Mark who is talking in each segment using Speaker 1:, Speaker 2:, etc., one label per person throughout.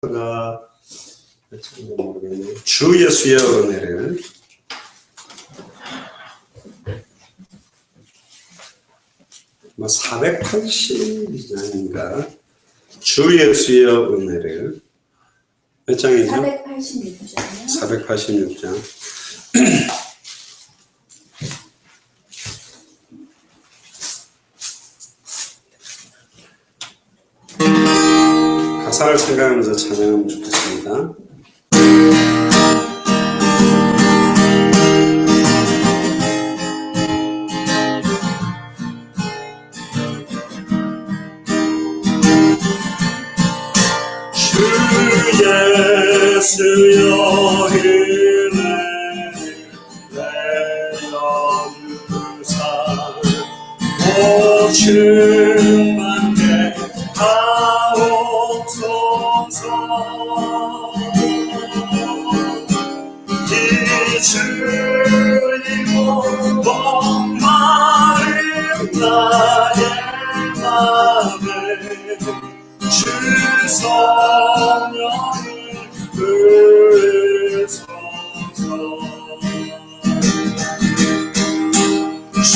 Speaker 1: 가 모르겠네. 주 예수의 은혜를 뭐 480장인가 주 예수의 은혜를 몇 장이죠? 486장이요. 486장. 가사를 생각하면서 찬양하면 좋겠습니다. 주 예수여 은혜를 내어주사 오충만게 하옵소서. 이 주님은 목마른 나의 맘에 주 성령을 부으소서. 주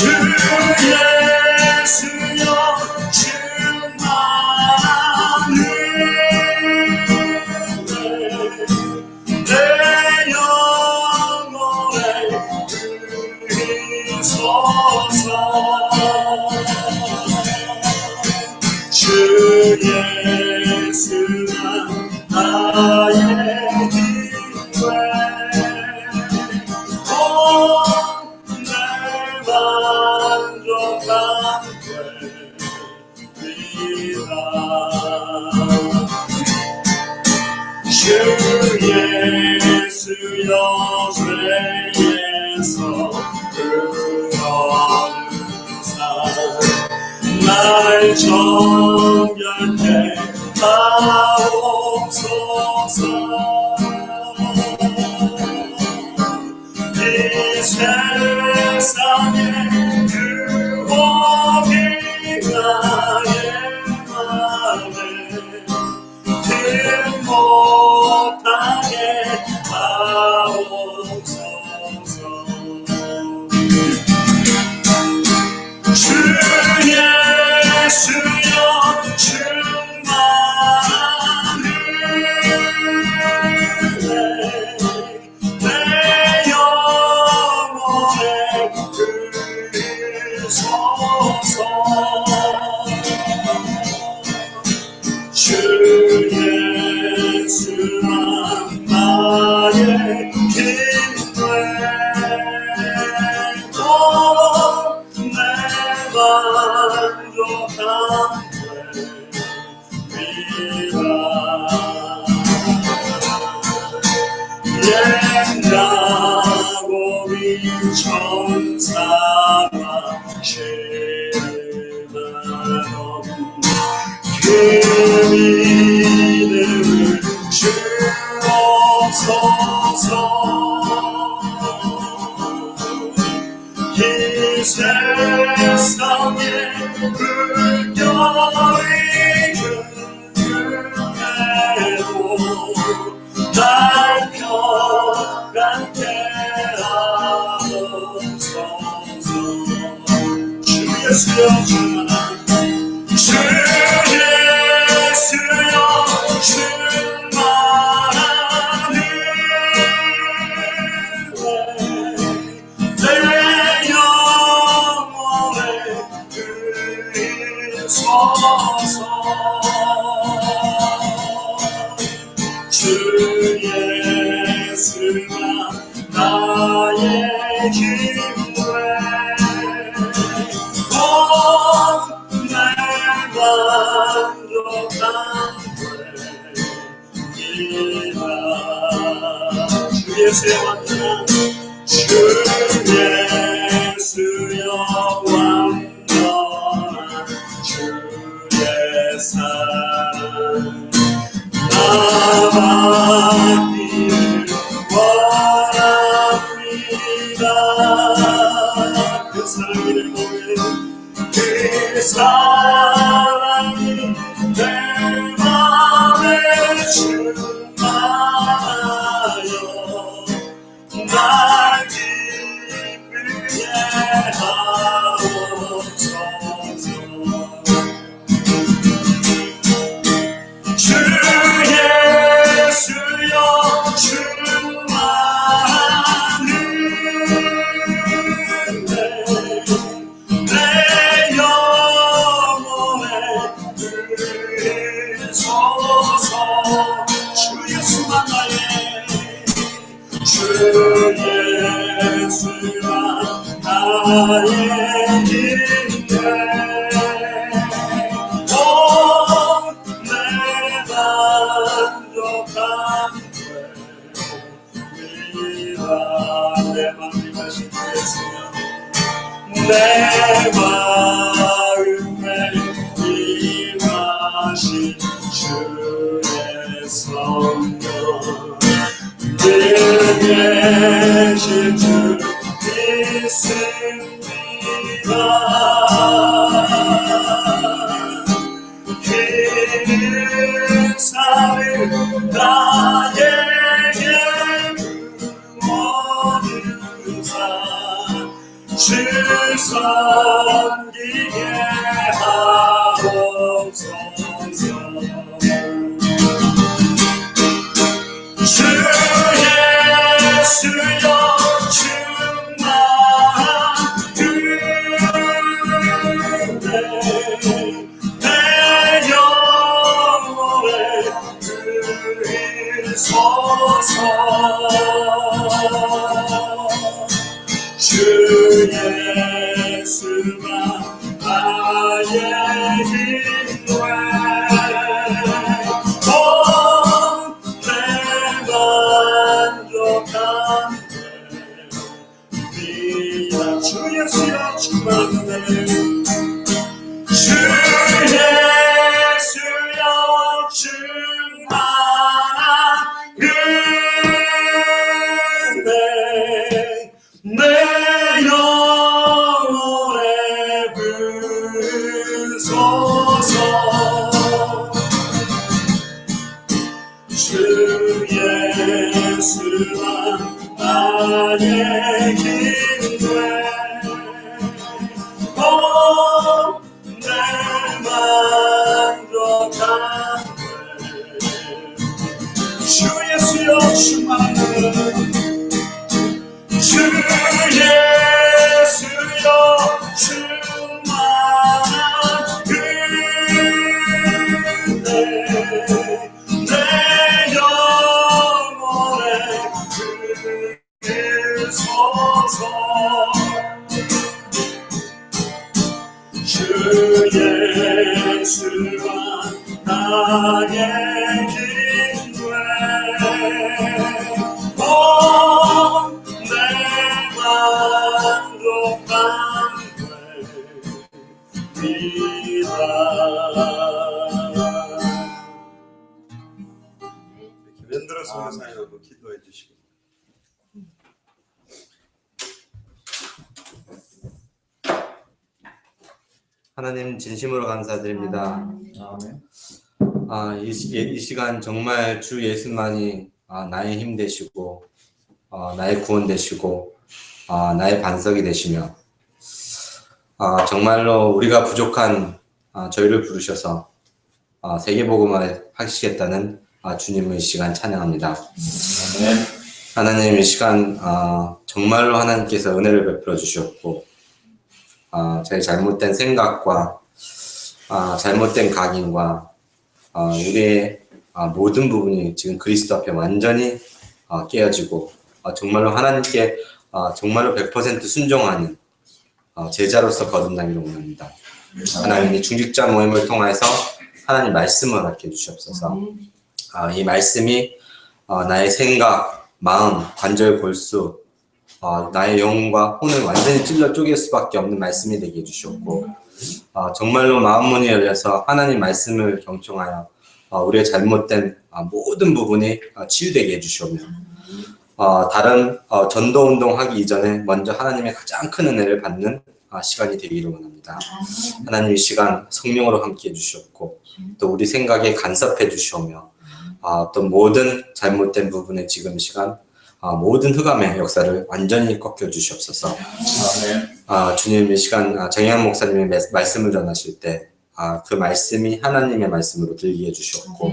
Speaker 1: 예수여 충만한 은혜 내 영혼에 부으소서. 주 예수가 나의 기회 내 만족한 되리라. 주 예수여 죄에서 끌어주사 날 정결케 하옵소서. 이 세상에 유혹이 나의 맘에 길 못하게 하옵소서. 주 예수여 충만한 은혜 내 영혼에 부으소서. 주 예수만 나의 기회 내 만족한 되리라. 옛나고 천사가 실망한 그 믿음을 주옵소서. 이 세상에 불결이 그늘에도 날 평안케 하옵소서. 주 예수여 충만한 주 예수여 충만한 은혜 내 영혼에 부으소서. 주 예수가 나의 기회 내 만족한 되리라. 주 예수의 완전한 주 예수여 완전한 주의 사랑 나 받기를 원합니다. 그 사랑이 내 몸에 그 사랑이 내 맘에 주 주 예수여 주만은 내 영혼에 의소서. 주 예수만 나의 주 예수만 나의 힘내. 내 만족함 내 마음이 하신 예수여 내 마음에 임하신 주의 성령 늘 계신 주 믿습니다. 긴 삶을 나에게 부어주사 주 섬기게 하옵소서. 주 예수여 내 영혼에 의소서. 주 예수가 나의 힘돼. 내 만족함에 미라 주 예수여 충만해. 주 예수여 충만한 은혜 내 영혼에 부으소서. 주 예수만 나의 힘돼. 내 만족함에 주 예수여 충만한 주 예수여 충만한 은혜 내 영혼에 부으소서. 주 예수와 나의 힘돼. 내 만족함 되리라. 이렇게 왼들어 손을 사이로 기도해 주시고.
Speaker 2: 하나님 진심으로 감사드립니다.
Speaker 3: 아멘.
Speaker 2: 이 시간 정말 주 예수만이 나의 힘 되시고 나의 구원 되시고 나의 반석이 되시며 정말로 우리가 부족한 저희를 부르셔서 세계복음을 하시겠다는 주님의 이 시간 찬양합니다.
Speaker 3: 아멘.
Speaker 2: 하나님 이 시간 정말로 하나님께서 은혜를 베풀어 주셨고 저희 잘못된 생각과 잘못된 각인과 우리의 모든 부분이 지금 그리스도 앞에 완전히 깨어지고 정말로 하나님께 정말로 100% 순종하는 제자로서 거듭나기를 원합니다. 하나님이 중직자 모임을 통해서 하나님 말씀을 갖게 해주시옵소서. 이 말씀이 나의 생각, 마음, 관절, 골수, 나의 영혼과 혼을 완전히 찔러 쪼갤 수밖에 없는 말씀이 되게 해주셨고 정말로 마음문이 열려서 하나님 말씀을 경청하여 우리의 잘못된 모든 부분이 치유되게 해주시오며 다른 전도운동 하기 이전에 먼저 하나님의 가장 큰 은혜를 받는 시간이 되기를 원합니다. 하나님 이 시간 성령으로 함께 해주셨고 또 우리 생각에 간섭해 주시오며 또 모든 잘못된 부분에 지금 시간 모든 흑암의 역사를 완전히 꺾여 주시옵소서.
Speaker 3: 아멘.
Speaker 2: 주님 이 시간 정혜영 목사님이 말씀을 전하실 때 그 말씀이 하나님의 말씀으로 들리게 해주셨고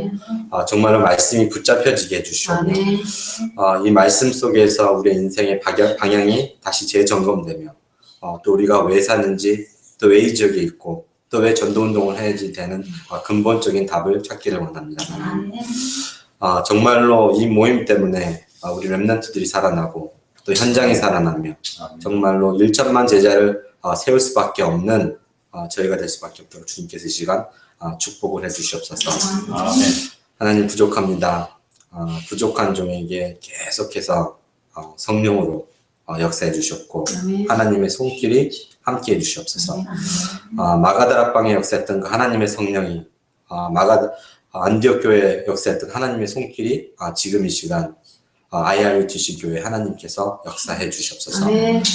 Speaker 2: 정말로 말씀이 붙잡혀지게 해주셨고 이 말씀 속에서 우리의 인생의 방향이 다시 재점검되며 또 우리가 왜 사는지 또 왜 이 지역에 있고 또 왜 전도운동을 해야지 되는 근본적인 답을 찾기를 원합니다. 정말로 이 모임 때문에 우리 렘넌트들이 살아나고 또 현장이 살아나며 정말로 1천만 제자를 세울 수밖에 없는 저희가 될 수밖에 없도록 주님께서 이 시간 축복을 해주시옵소서. 하나님 부족합니다. 부족한 종에게 계속해서 성령으로 역사해 주셨고 하나님의 손길이 함께 해주시옵소서. 마가다락방에 역사했던 그 하나님의 성령이 안디옥 교회에 역사했던 하나님의 손길이 지금 이 시간 IRUTC 교회 하나님께서 역사해 주시옵소서.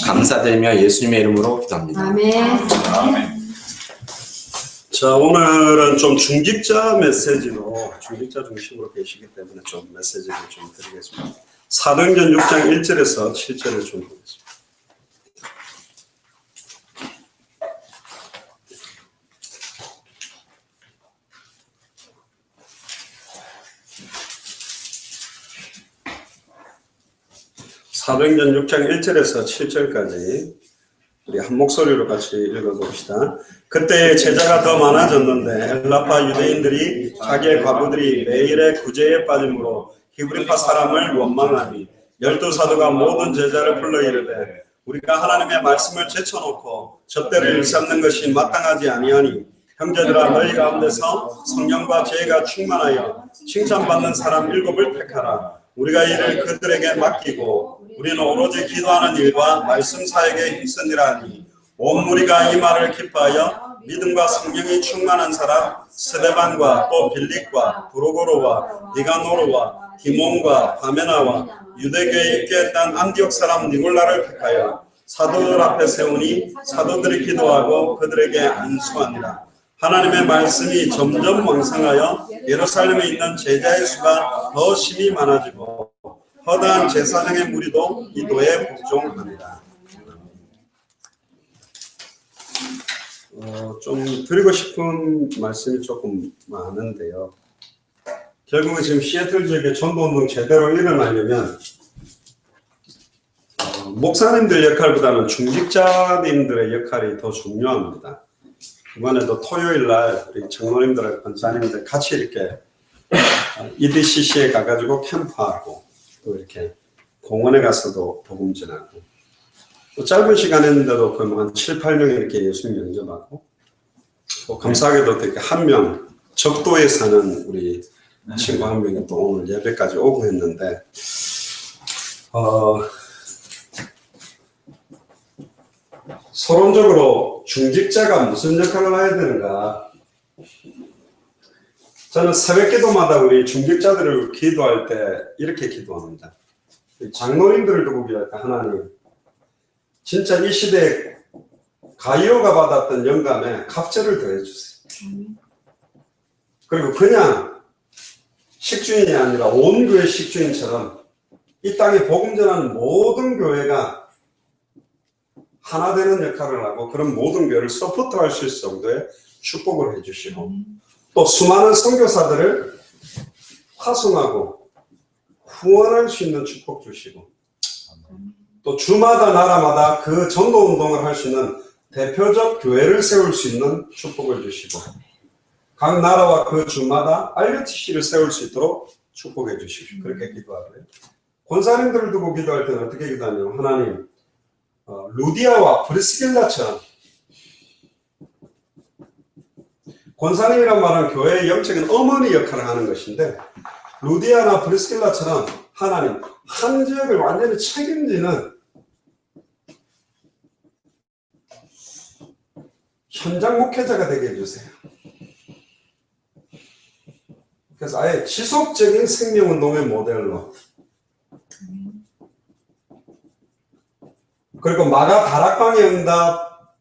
Speaker 2: 감사드리며 예수님의 이름으로 기도합니다.
Speaker 3: 아멘.
Speaker 1: 자, 오늘은 좀 중직자 메시지로 중직자 중심으로 계시기 때문에 좀 메시지를 좀 드리겠습니다. 사도행전 6장 1절에서 7절을 좀 보겠습니다. 사도행전 6장 1절에서 7절까지 우리 한 목소리로 같이 읽어봅시다. 그때 제자가 더 많아졌는데 엘라파 유대인들이 자기의 과부들이 매일의 구제에 빠짐으로 히브리파 사람을 원망하니 12사도가 모든 제자를 불러 이르되 우리가 하나님의 말씀을 제쳐놓고 접대를 일삼는 것이 마땅하지 아니하니 형제들아 너희 가운데서 성령과 지혜가 충만하여 칭찬받는 사람 7을 택하라. 우리가 이를 그들에게 맡기고 우리는 오로지 기도하는 일과 말씀 사역에 힘쓰니라 하니 온 무리가 이 말을 기뻐하여 믿음과 성령이 충만한 사람 스데반과 또 빌립과 브로고로와 니가노르와 디몬과 바메나와 유대교에 있게 했던 안디옥 사람 니골라를 택하여 사도들 앞에 세우니 사도들이 기도하고 그들에게 안수하니라. 하나님의 말씀이 점점 왕성하여 예루살렘에 있는 제자의 수가 더 심히 많아지고 허다한 제사장의 무리도 이 도에 복종합니다. 좀 드리고 싶은 말씀이 조금 많은데요. 결국은 지금 시애틀 지역의 전도운동 제대로 일어나려면 목사님들 역할보다는 중직자님들의 역할이 더 중요합니다. 이번에도 토요일날 우리 장로님들, 권사님들 같이 이렇게 EDCC에 가가지고 캠프하고 또 이렇게 공원에 가서도 복음 전하고 또 짧은 시간인데도 거의 한 7, 8명 이렇게 예수님 영접하고 또 감사하게도 이렇게 한 명 적도에 사는 우리 친구 한 명이 또 오늘 예배까지 오고 했는데 서론적으로 중직자가 무슨 역할을 해야 되는가? 저는 새벽기도마다 우리 중직자들을 기도할 때 이렇게 기도합니다. 장로님들을 두고 기도할 때 하나님 진짜 이 시대에 가이오가 받았던 영감에 갑절을 더해주세요. 그리고 그냥 식주인이 아니라 온 교회 식주인처럼 이 땅에 복음 전하는 모든 교회가 하나 되는 역할을 하고 그런 모든 교회를 서포트할 수 있을 정도의 축복을 해주시고 또 수많은 선교사들을 파송하고 후원할 수 있는 축복 주시고 또 주마다 나라마다 그 전도운동을 할 수 있는 대표적 교회를 세울 수 있는 축복을 주시고 각 나라와 그 주마다 RUTC를 세울 수 있도록 축복해 주시고 그렇게 기도하고요. 권사님들을 두고 기도할 때는 어떻게 기도하냐면 하나님 루디아와 브리스길라처럼 권사님이란 말은 교회의 영적인 어머니 역할을 하는 것인데 루디아나 브리스길라처럼 하나님 한 지역을 완전히 책임지는 현장 목회자가 되게 해주세요. 그래서 아예 지속적인 생명운동의 모델로 그리고 마가 다락방의 응답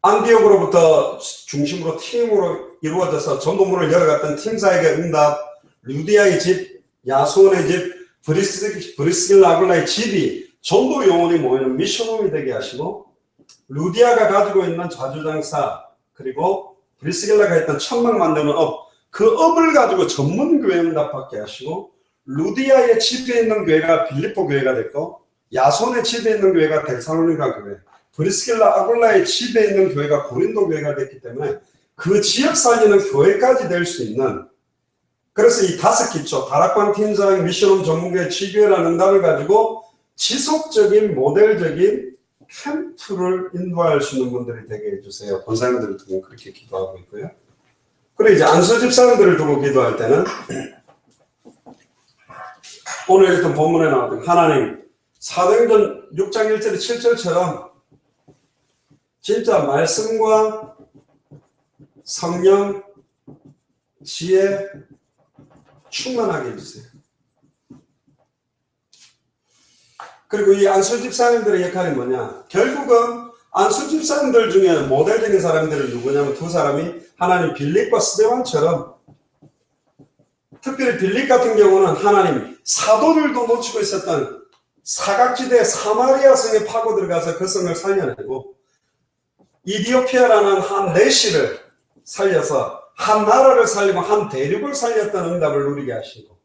Speaker 1: 안디옥으로부터 중심으로 팀으로 이루어져서 전도문을 열어갔던 팀사에게 응답 루디아의 집, 야손의 집, 브리스길라굴라의 집이 전도 영혼이 모이는 미션홈이 되게 하시고 루디아가 가지고 있는 자주장사 그리고 브리스길라가 했던 천막 만드는 업, 그 업을 가지고 전문 교회 응답받게 하시고, 루디아의 집에 있는 교회가 빌립보 교회가 됐고, 야손의 집에 있는 교회가 데살로니가 교회, 브리스길라 아굴라의 집에 있는 교회가 고린도 교회가 됐기 때문에 그 지역 살리는 교회까지 될 수 있는, 그래서 이 5기초, 다락방 팀장, 미션홈 전문교회 지교회라는 응답을 가지고 지속적인 모델적인 캠프를 인도할 수 있는 분들이 되게 해주세요. 권사님들을 두고 그렇게 기도하고 있고요. 그리고 이제 안수 집사님들을 두고 기도할 때는 오늘 읽던 본문에 나왔던 하나님, 사도행전 6장 1절 7절처럼 진짜 말씀과 성령, 지혜 충만하게 해주세요. 그리고 이 안수 집사님들의 역할이 뭐냐? 결국은 안수 집사님들 중에 모델적인 사람들은 누구냐면 두 사람이 하나님 빌립과 스데반처럼, 특별히 빌립 같은 경우는 하나님 사도들도 놓치고 있었던 사각지대 사마리아 성에 파고 들어가서 그 성을 살려내고, 이디오피아라는 한 내시를 살려서 한 나라를 살리고 한 대륙을 살렸던 응답을 누리게 하시고,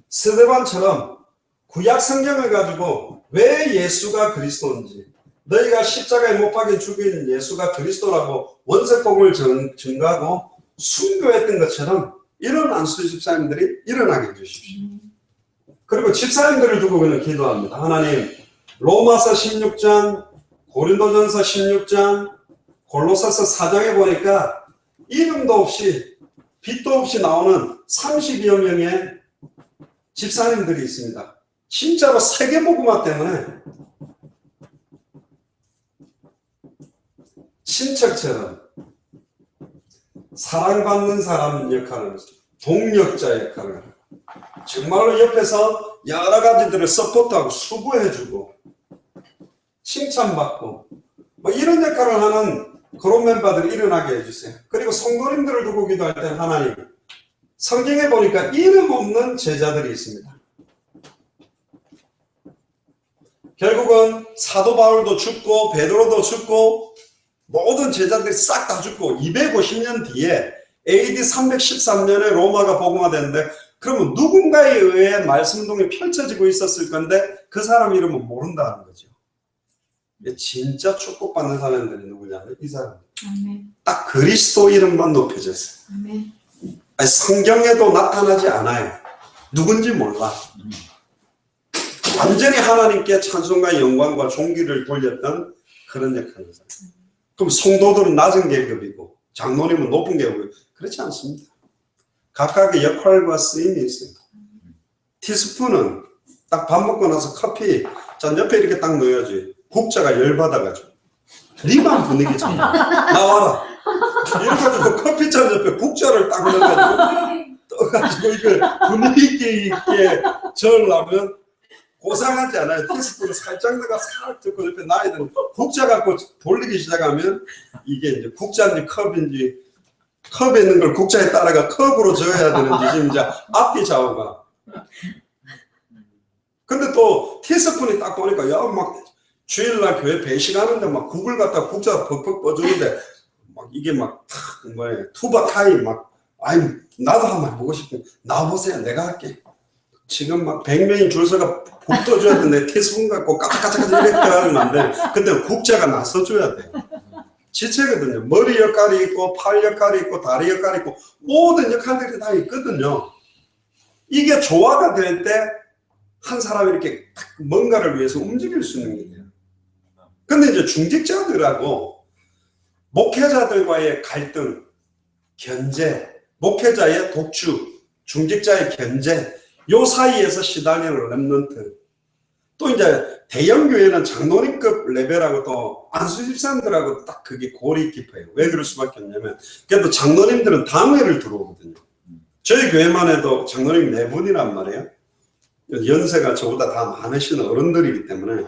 Speaker 1: 스데반처럼 구약 성경을 가지고 왜 예수가 그리스도인지, 너희가 십자가에 못 박혀 죽인 예수가 그리스도라고 원색복음을 증거하고 순교했던 것처럼 이런 안수 집사님들이 일어나게 해주십시오. 그리고 집사님들을 두고 그는 기도합니다. 하나님, 로마서 16장, 고린도전서 16장, 골로새서 4장에 보니까 이름도 없이 빛도 없이 나오는 30여 명의 집사님들이 있습니다. 진짜로 세계복음화 때문에 친척처럼 사랑받는 사람 역할을, 동력자 역할을 하고, 정말로 옆에서 여러 가지들을 서포트하고 수고해주고 칭찬받고 뭐 이런 역할을 하는 그런 멤버들이 일어나게 해주세요. 그리고 성도님들을 두고 기도할 때 하나님, 성경에 보니까 이름 없는 제자들이 있습니다. 결국은 사도 바울도 죽고 베드로도 죽고 모든 제자들이 싹 다 죽고 250년 뒤에 AD 313년에 로마가 복음화됐는데, 그러면 누군가에 의해 말씀동이 펼쳐지고 있었을 건데 그 사람 이름은 모른다는 거죠. 진짜 축복받는 사람들이 누구냐면 이 사람. 딱 그리스도 이름만 높여졌어요. 아니, 성경에도 나타나지 않아요. 누군지 몰라. 완전히 하나님께 찬송과 영광과 존귀를 돌렸던 그런 역할을 했어요. 그럼 성도들은 낮은 계급이고 장로님은 높은 계급이고 그렇지 않습니다. 각각의 역할과 쓰임이 있어요. 티스푼은 딱 밥 먹고 나서 커피 잔 옆에 이렇게 딱 넣어야지. 국자가 열받아가지고 니만 분위기잖아. 나와라. 이래가지고 커피잔 옆에 국자를 딱 넣어가지고 떠가지고 이걸 분위기 있게 절라면 고상하지 않아요. 티스푼을 살짝 넣어가 살 듣고 옆에 놔야 되는, 국자 갖고 돌리기 시작하면 이게 이제 국자인지 컵인지, 컵에 있는 걸 국자에 따라가 컵으로 저어야 되는지 지금 이제 앞뒤 좌우가. 근데 또 티스푼이 딱 보니까 야 막 주일날 교회 배식하는데 막 국을 갖다 국자 퍽퍽 떠주는데 막 이게 막 뭐예요, 투바 타이 막, 아이 나도 한번 해보고 싶어. 나와보세요, 내가 할게. 지금 막 100명이 줄 서가 국 떠줘야 되는데 티스푼 갖고 까짝까짝 이렇게 하면 안 돼. 근데 국자가 나서줘야 돼. 지체거든요. 머리 역할이 있고 팔 역할이 있고 다리 역할이 있고 모든 역할들이 다 있거든요. 이게 조화가 될 때 한 사람이 이렇게 뭔가를 위해서 움직일 수 있는 거예요. 근데 이제 중직자들하고 목회자들과의 갈등, 견제, 목회자의 독주, 중직자의 견제, 요 사이에서 시달리는 렘넌트. 또 이제 대형교회는 장로님급 레벨하고 또 안수집사님들하고 딱 그게 골이 깊어요. 왜 그럴 수밖에 없냐면, 그래도 장로님들은 당회를 들어오거든요. 저희 교회만 해도 장로님 4분이란 말이에요. 연세가 저보다 다 많으신 어른들이기 때문에.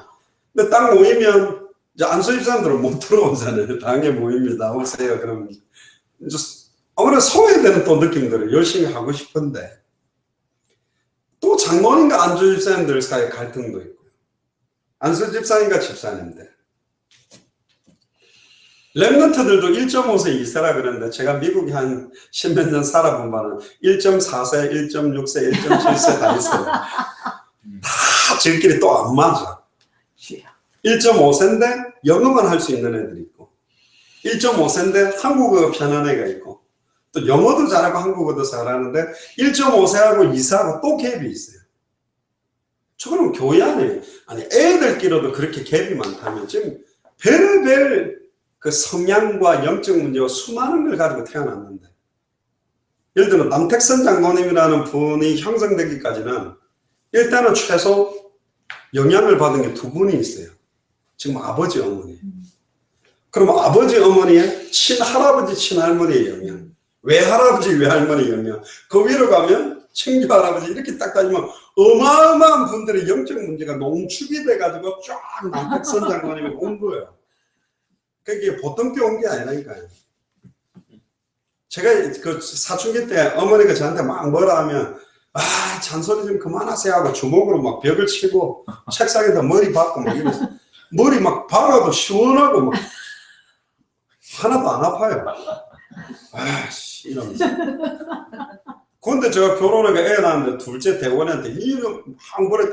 Speaker 1: 근데 딱 모이면 이제 안수집사님들은 못 들어오잖아요. 당회 모임이 나오세요. 그러면 이제 아무래도 소외되는 또 느낌이 들어요. 열심히 하고 싶은데. 또 장로님과 안수집사님들 사이에 갈등도 있고요. 안수집사님과 집사님들. 랩런트들도 1.5세 이세라 그러는데 제가 미국에 한 10몇 년 살아본 바는 1.4세, 1.6세, 1.7세 다 있어요. 다 저희끼리 또 안 맞아. 1.5세인데 영어만 할 수 있는 애들이 있고 1.5세인데 한국어가 편한 애가 있고 또 영어도 잘하고 한국어도 잘하는데 1.5세하고 2세하고 또 갭이 있어요. 저거는 교회 안에 아니 애들끼리도 그렇게 갭이 많다면 지금 별별 그 성향과 영적 문제와 수많은 걸 가지고 태어났는데 예를 들어 남택선 장로님이라는 분이 형성되기까지는 일단은 최소 영향을 받은 게 두 분이 있어요. 지금 아버지 어머니. 그럼 아버지 어머니의 친할아버지 친할머니의 영향, 외할아버지 외할머니의 영향, 그 위로 가면 친구 할아버지 이렇게 딱 다니면 어마어마한 분들의 영적 문제가 농축이 돼가지고 쫙 남택선 장로님이 온 거예요. 그게 보통 때 온 게 아니라니까요. 제가 그 사춘기 때 어머니가 저한테 막 뭐라 하면 아 잔소리 좀 그만하세요 하고 주먹으로 막 벽을 치고 책상에다 머리 박고 막 이래서 머리 막 박아도 시원하고 막 하나도 안 아파요. 아씨 이러면서. 근데 제가 결혼하고 애 낳았는데 둘째 대원한테 이름 한 번에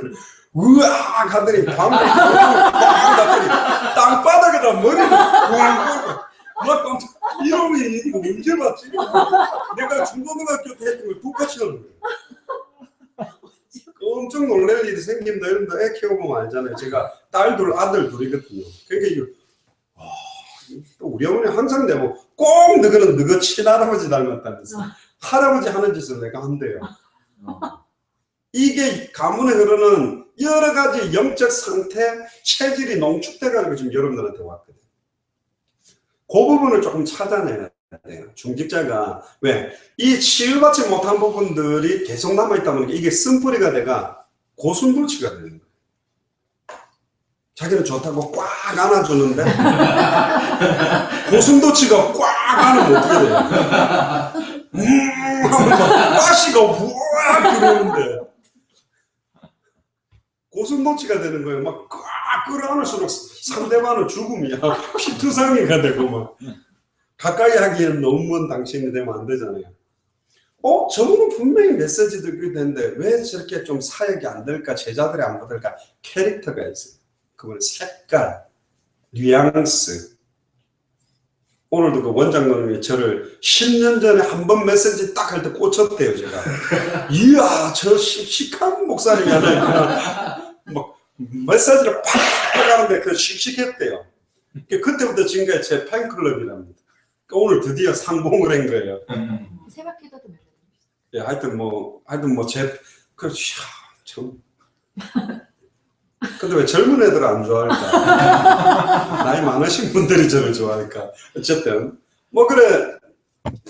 Speaker 1: 으악 하더니 방금 땅바닥에다 머리를 막 이러면 이거 문제 맞지? 내가 중고등학교 때 했던 걸 똑같이 하는 거예요. 엄청 놀랄 일이 생긴다. 이런데 애 키워보면 알잖아요. 제가 딸 둘, 아들 둘이거든요. 그러니까 이거 또 우리 어머니 항상 내고 꼭 너는 너가 친할아버지 닮았다면서 할아버지 하는 짓을 내가 한대요. 이게 가문에 흐르는 여러 가지 영적 상태, 체질이 농축돼가지고 지금 여러분들한테 왔거든요. 그 부분을 조금 찾아내야 돼요. 중직자가 왜? 이 치유받지 못한 부분들이 계속 남아있다 보니까 이게 쓴뿌리가 돼가 고순도치가 되는 거예요. 자기는 좋다고 꽉 안아주는데 고순도치가 꽉 안으면 어떻게 돼요? 하면 가시가 우악 들어오는데 고슴도치가 되는 거예요. 막 꽉 끌어안을수록 상대방은 죽음이야. 피투성이가 되고 막 가까이 하기에는 너무 먼 당신이 되면 안 되잖아요. 저분은 분명히 메시지 듣게 되는데 왜 저렇게 좀 사역이 안 될까? 제자들이 안 받을까? 캐릭터가 있어요. 그거는 색깔, 뉘앙스. 오늘도 그 원장님이 저를 10년 전에 한 번 메시지 딱 할 때 꽂혔대요, 제가. 이야, 저 씩씩한 목사님이 하나, 막, 메시지를 팍 하는데 그 씩씩했대요. 그때부터 지금까지 제 팬클럽이랍니다. 오늘 드디어 상봉을 한 거예요.
Speaker 3: 새벽기도도 몇 번.
Speaker 1: 예, 하여튼 뭐, 참. 근데 왜 젊은 애들 안 좋아할까? 나이 많으신 분들이 저를 좋아할까? 어쨌든 뭐 그래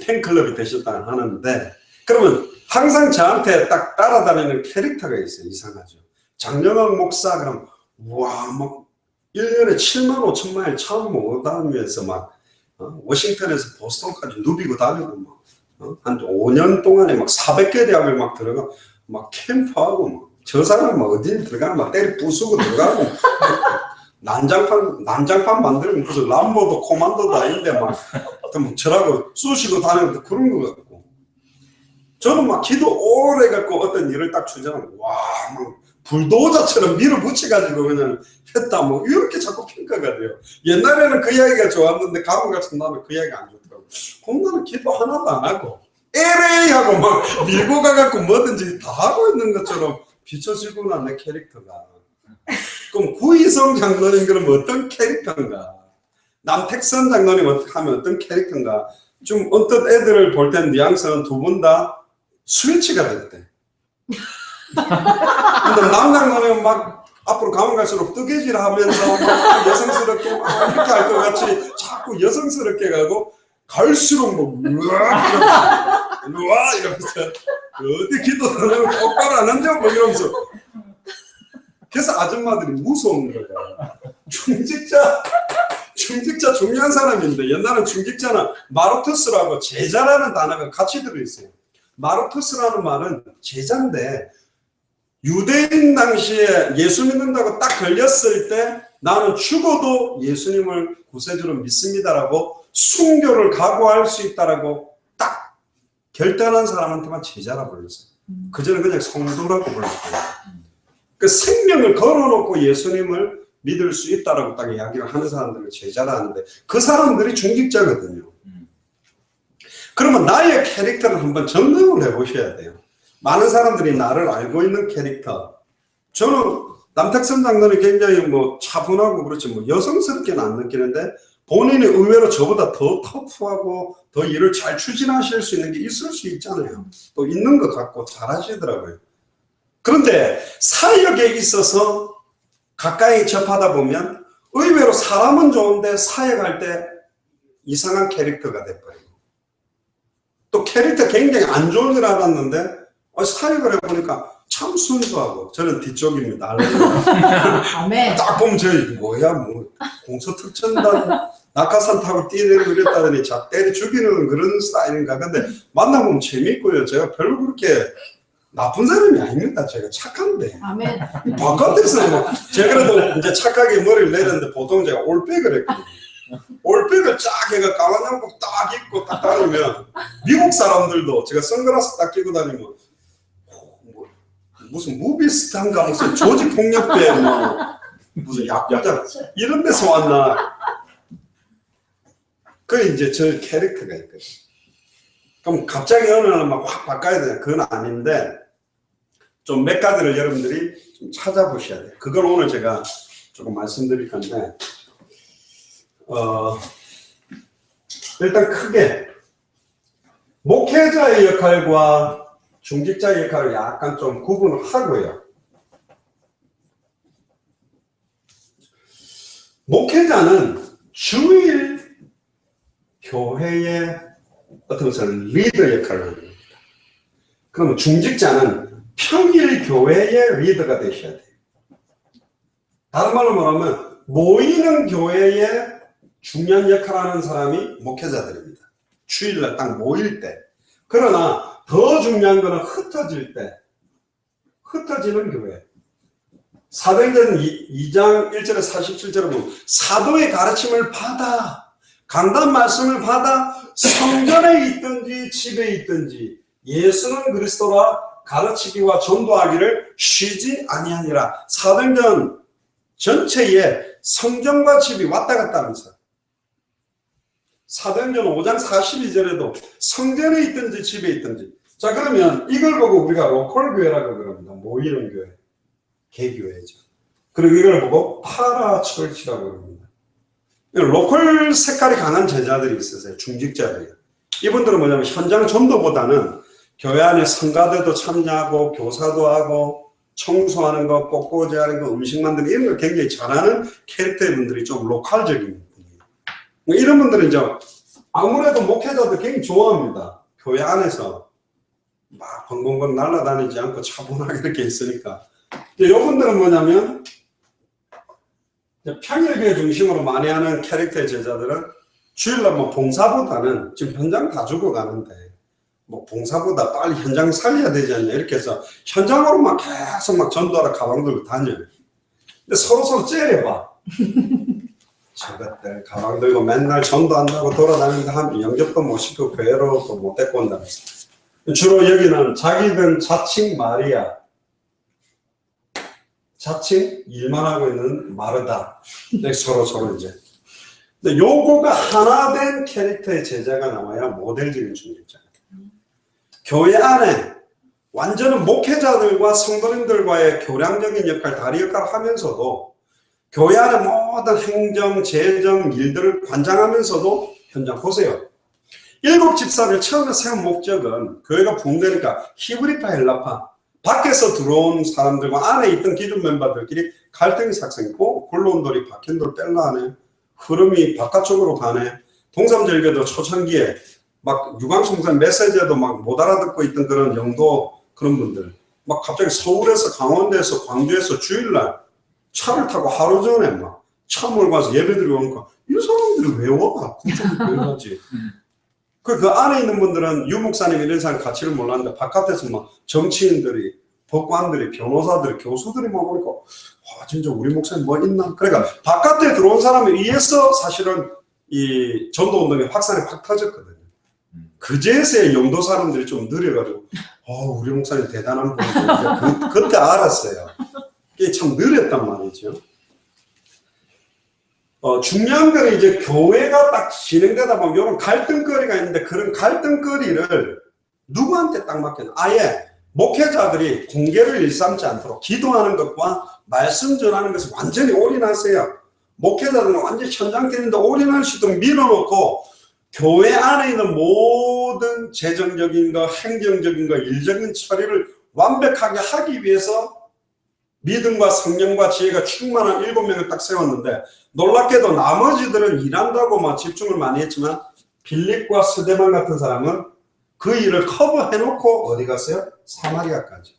Speaker 1: 팬클럽이 되셨다 하는데 그러면 항상 저한테 딱 따라다니는 캐릭터가 있어요. 이상하죠. 장영학 목사 그럼 와 막 1년에 7만 5천 마일 처음 못 다니면서 막 워싱턴에서 보스턴까지 누비고 다니고 막 한 5년 동안에 막 400개 대학을 막 들어가 막 캠프하고 막 저 사람 막 어디 들어가면 막 때리 부수고 들어가고 난장판 만들고 무슨 람보도 코만도도 아닌데 막 저라고 쑤시고 다니고 그런 거 같고 저는 막 기도 오래 갖고 어떤 일을 딱 주잖아요. 와 막 불도저처럼 밀어붙여가지고 그냥 했다 뭐 이렇게 자꾸 평가가 돼요. 옛날에는 그 이야기가 좋았는데 가끔 같은 나는 그 이야기가 안 좋더라고. 그럼 나는 기도 하나도 안 하고 에레이 하고 막 밀고 가갖고 뭐든지 다 하고 있는 것처럼 비춰지구나 내 캐릭터가. 그럼 구이성 장로님 그럼 어떤 캐릭터인가? 남택선 장로님 하면 어떤 캐릭터인가? 좀 어떤 애들을 볼 땐 뉘앙스는 두 분 다 스위치가 됐대. 근데 남 장로님은 막 앞으로 가면 갈수록 뜨개질 하면서 막 여성스럽게 막 이렇게 할 것 같이 자꾸 여성스럽게 가고 갈수록 뭐 우와 이러면서 어디 기도하는 똑바로 안 한대요 뭐 이러면서 그래서 아줌마들이 무서운 거야. 중직자 중요한 사람인데 옛날엔 중직자는 마르투스라고 제자라는 단어가 같이 들어있어요. 마르투스라는 말은 제자인데 유대인 당시에 예수 믿는다고 딱 걸렸을 때 나는 죽어도 예수님을 구세주로 믿습니다라고 순교를 각오할 수 있다라고 딱 결단한 사람한테만 제자라 불렀어요. 그전에 그냥 성도라고 불렀어요. 그 생명을 걸어놓고 예수님을 믿을 수 있다라고 딱 이야기를 하는 사람들을 제자라 하는데 그 사람들이 중직자거든요. 그러면 나의 캐릭터를 한번 점검을 해보셔야 돼요. 많은 사람들이 나를 알고 있는 캐릭터. 저는 남택선 장로는 굉장히 뭐 차분하고 그렇지 뭐 여성스럽게는 안 느끼는데 본인이 의외로 저보다 더 터프하고 더 일을 잘 추진하실 수 있는 게 있을 수 있잖아요. 또 있는 것 같고 잘하시더라고요. 그런데 사역에 있어서 가까이 접하다 보면 의외로 사람은 좋은데 사역할 때 이상한 캐릭터가 돼버리고 또 캐릭터 굉장히 안 좋은 줄 알았는데 사역을 해보니까 참 순수하고 저는 뒤쪽입니다.
Speaker 3: 아멘.
Speaker 1: 딱 보면 저 뭐야 뭐 공서특전단 낙하산 타고 뛰내리고 이랬다더니 자 때려 죽이는 그런 스타일인가. 근데 만나보면 재밌고요. 제가 별로 그렇게 나쁜 사람이 아닙니다. 제가 착한데
Speaker 3: 아멘.
Speaker 1: 바깥에서 뭐 제가 그래도 이제 착하게 머리를 내렸는데 보통 제가 올백을 했거든요. 올백을 쫙 해가 까만 양복 딱 입고 딱 다니면 미국 사람들도 제가 선글라스 딱 끼고 다니면 뭐 무슨 무비스탄가 무슨 조직폭력배 뭐 무슨 약자 이런 데서 왔나. 그 이제 저 캐릭터가 있거든요. 그럼 갑자기 어느 날 막 확 바꿔야 되냐 그건 아닌데 좀 몇 가지를 여러분들이 좀 찾아보셔야 돼요. 그걸 오늘 제가 조금 말씀드릴 건데 일단 크게 목회자의 역할과 중직자의 역할을 약간 좀 구분을 하고요. 목회자는 주일 교회의 어떤 것은 리더 역할을 합니다. 그러면 중직자는 평일 교회의 리더가 되셔야 돼요. 다른 말로 말하면 모이는 교회의 중요한 역할을 하는 사람이 목회자들입니다. 주일날 딱 모일 때. 그러나 더 중요한 거는 흩어질 때. 흩어지는 교회. 사도행전 2장 1절에 47절에 보면 사도의 가르침을 받아 강단 말씀을 받아 성전에 있든지 집에 있든지 예수는 그리스도라 가르치기와 전도하기를 쉬지 아니하니라. 사도행전 전체에 성전과 집이 왔다 갔다 하면서 사도행전 5장 42절에도 성전에 있든지 집에 있든지. 자 그러면 이걸 보고 우리가 로컬 교회라고 그럽니다. 모이는 교회, 개교회죠. 그리고 이걸 보고 파라철치라고 그럽니다. 로컬 색깔이 강한 제자들이 있으세요. 중직자들이. 이분들은 뭐냐면 현장 전도보다는 교회 안에 성가대도 참여하고 교사도 하고 청소하는 거, 꽃꽂이하는 거, 음식 만드는 이런 걸 굉장히 잘하는 캐릭터의 분들이 좀 로컬적인 분이에요. 이런 분들은 이제 아무래도 목회자들 굉장히 좋아합니다. 교회 안에서 막 벙벙벙 날아다니지 않고 차분하게 이렇게 있으니까. 이분들은 뭐냐면 평일교회 중심으로 많이 하는 캐릭터의 제자들은 주일날 뭐 봉사보다는 지금 현장 다 죽어가는데 뭐 봉사보다 빨리 현장 살려야 되지 않냐 이렇게 해서 현장으로 막 계속 막 전도하러 가방 들고 다녀요. 근데 서로 째려봐. 저것들 가방 들고 맨날 전도한다고 돌아다니는데 한 영접도 못 시키고 교회로 또 못 데리고 온다면서. 주로 여기는 자기들 자칭 마리아, 자칭 일만 하고 있는 마르다. 서로 이제. 근데 요거가 하나 된 캐릭터의 제자가 나와야 모델적인 중직자가 돼요. 교회 안에 완전히 목회자들과 성도님들과의 교량적인 역할, 다리 역할을 하면서도 교회 안에 모든 행정, 재정, 일들을 관장하면서도 현장 보세요. 일곱 집사를 처음에 세운 목적은 교회가 붕되니까 히브리파, 헬라파, 밖에서 들어온 사람들과 안에 있던 기존 멤버들끼리 갈등이 삭생했고 굴러온 돌이 박힌 돌 뺄라 하네. 흐름이 바깥쪽으로 가네. 동삼절교도 초창기에 막 유광송산 메시지에도 막 못 알아듣고 있던 그런 영도 그런 분들 막 갑자기 서울에서 강원도에서 광주에서 주일날 차를 타고 하루 전에 막 차 몰고 와서 예배드리고 오니까 이 사람들이 왜 와? 그쪽이 왜 가지? 그 안에 있는 분들은 유 목사님 이런 사람 가치를 몰랐는데 바깥에서 막 정치인들이, 법관들이, 변호사들이, 교수들이 막 오니까 진짜 우리 목사님 뭐 있나? 그러니까 바깥에 들어온 사람에 의해서 사실은 이 전도운동이 확산이 확 터졌거든요. 그제서야 영도 사람들이 좀 느려가지고 우리 목사님 대단한 분이죠. 그때 알았어요. 이게 참 느렸단 말이죠. 중요한 거는 이제 교회가 딱 진행되다 보면 이런 갈등거리가 있는데 그런 갈등거리를 누구한테 딱 맡겨놔? 아예 목회자들이 공개를 일삼지 않도록 기도하는 것과 말씀 전하는 것을 완전히 올인하세요. 목회자들은 완전히 현장 뛰는데 올인할 수 있도록 밀어놓고 교회 안에 있는 모든 재정적인 거, 행정적인 거, 일적인 처리를 완벽하게 하기 위해서 믿음과 성령과 지혜가 충만한 7명을 딱 세웠는데 놀랍게도 나머지들은 일한다고 막 집중을 많이 했지만 빌립과 스데반 같은 사람은 그 일을 커버해놓고 어디 갔어요? 사마리아까지.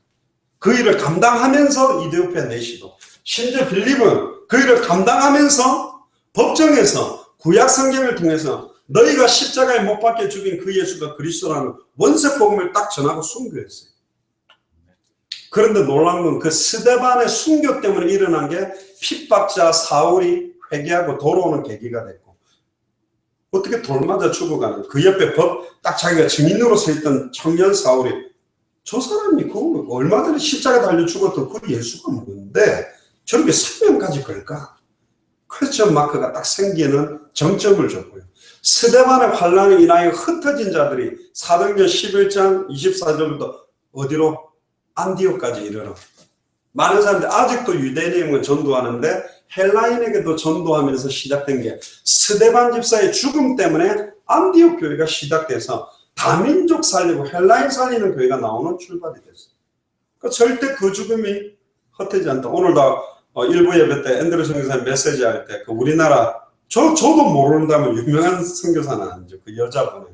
Speaker 1: 그 일을 감당하면서 이디오피아 내시도. 심지어 빌립은 그 일을 감당하면서 법정에서 구약 성경을 통해서 너희가 십자가에 못 박혀 죽인 그 예수가 그리스도라는 원색 복음을 딱 전하고 순교했어요. 그런데 놀라운 건 그 스데반의 순교 때문에 일어난 게 핍박자 사울이 회개하고 돌아오는 계기가 됐고 어떻게 돌맞아 죽어가는 그 옆에 딱 자기가 증인으로 서 있던 청년 사울이 저 사람이 그 얼마 전에 십자가 달려 죽었던 그 예수가 뭔데 저렇게 생명까지 걸까? 퀘스천 마크가 딱 생기는 정점을 줬고요. 스데반의 환란에 인하여 흩어진 자들이 사도행전 11장 24절부터 어디로? 안디옥까지 이르러. 많은 사람들이 아직도 유대인에게만 전도하는데 헬라인에게도 전도하면서 시작된 게 스데반 집사의 죽음 때문에 안디옥 교회가 시작돼서 다민족 살리고 헬라인 살리는 교회가 나오는 출발이 됐어요. 그러니까 절대 그 죽음이 헛되지 않다. 오늘도 일부 예배 때 앤드류 선교사님 메시지 할 때 그 우리나라 저도 모른다면 유명한 선교사는 아니죠. 그 여자분이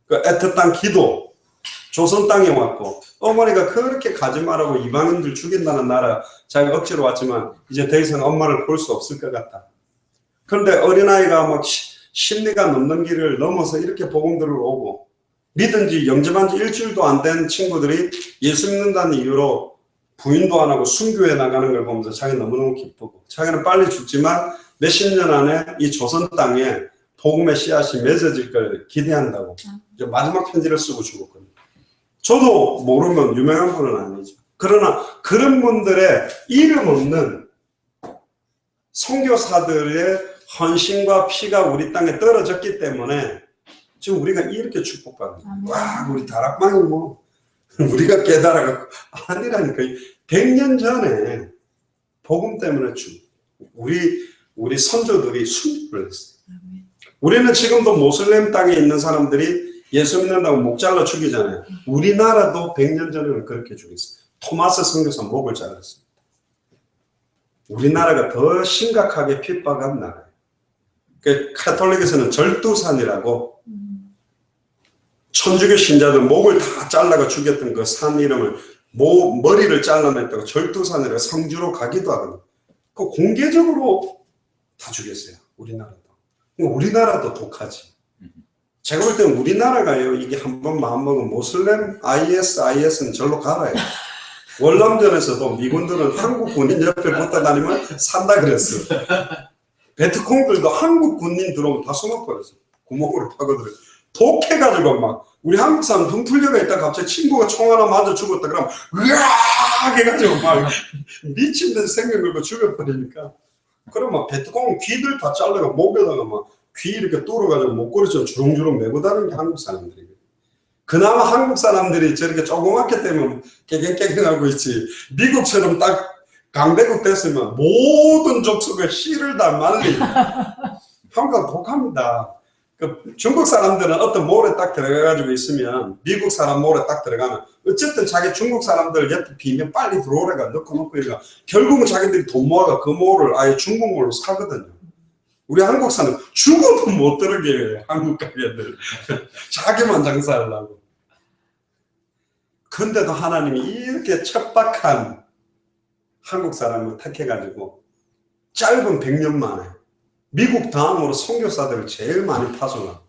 Speaker 1: 그 애틋한 기도 조선 땅에 왔고 어머니가 그렇게 가지 말라고 이방인들 죽인다는 나라 자기가 억지로 왔지만 이제 더 이상 엄마를 볼 수 없을 것 같다. 그런데 어린아이가 막 심리가 넘는 길을 넘어서 이렇게 복음들을 오고 믿은 지 영접한 지 일주일도 안 된 친구들이 예수 믿는다는 이유로 부인도 안 하고 순교해 나가는 걸 보면서 자기는 너무너무 기쁘고 자기는 빨리 죽지만 몇십 년 안에 이 조선 땅에 복음의 씨앗이 맺어질 걸 기대한다고 이제 마지막 편지를 쓰고 죽었거든요. 저도 모르면 유명한 분은 아니죠. 그러나 그런 분들의 이름 없는 선교사들의 헌신과 피가 우리 땅에 떨어졌기 때문에 지금 우리가 이렇게 축복받는 거예요. 와, 우리 다락방이 뭐 우리가 깨달아갖고 아니라니까. 100년 전에 복음 때문에 우리 선조들이 순교를 했어요. 우리는 지금도 모슬렘 땅에 있는 사람들이 예수 믿는다고 목 잘라 죽이잖아요. 우리나라도 100년 전에는 그렇게 죽였어요. 토마스 선교사 목을 잘랐습니다. 우리나라가 더 심각하게 핍박한 나라예요. 그 카톨릭에서는 절두산이라고 천주교 신자들 목을 다 잘라가 죽였던 그 산 이름을 머리를 잘라냈다고 절두산이라고 성주로 가기도 하거든요. 그 공개적으로 다 죽였어요. 우리나라도. 우리나라도 독하지. 제가 볼 때는 우리나라가요, 이게 한번 마음먹으면 모슬렘 IS는 절로 갈아요. 월남전에서도 미군들은 한국 군인 옆에 붙어 다니면 산다 그랬어. 베트콩들도 한국 군인 들어오면 다 숨어버렸어. 구멍으로 파고들어. 독해가지고 막 우리 한국 사람 등 풀려가 있다가 갑자기 친구가 총 하나 맞아 죽었다 그러면 으악 해가지고 막 미친 듯이 생명 걸고 죽여버리니까. 그러면 베트콩은 귀들 다 잘라가 목에다가 막 귀 이렇게 뚫어가지고 목걸이처럼 주렁주렁 메고 다니는 게 한국 사람들이에요. 그나마 한국 사람들이 저렇게 조그맣게 되면 깨갱깨갱하고 있지. 미국처럼 딱 강대국 됐으면 모든 족속에 씨를 다 말리고. 한국은 독합니다. 그 중국 사람들은 어떤 몰에 딱 들어가가지고 있으면 미국 사람 몰에 딱 들어가면 어쨌든 자기 중국 사람들 옆에 비면 빨리 들어오래가 넣고 이러니까 결국은 자기들이 돈 모아가 그 몰을 아예 중국 몰로 사거든요. 우리 한국 사람 죽어도 못 들어게 해요. 한국 가게들. 자기만 장사하려고. 근데도 하나님이 이렇게 척박한 한국 사람을 택해가지고 짧은 100년 만에 미국 다음으로 선교사들을 제일 많이 파송하고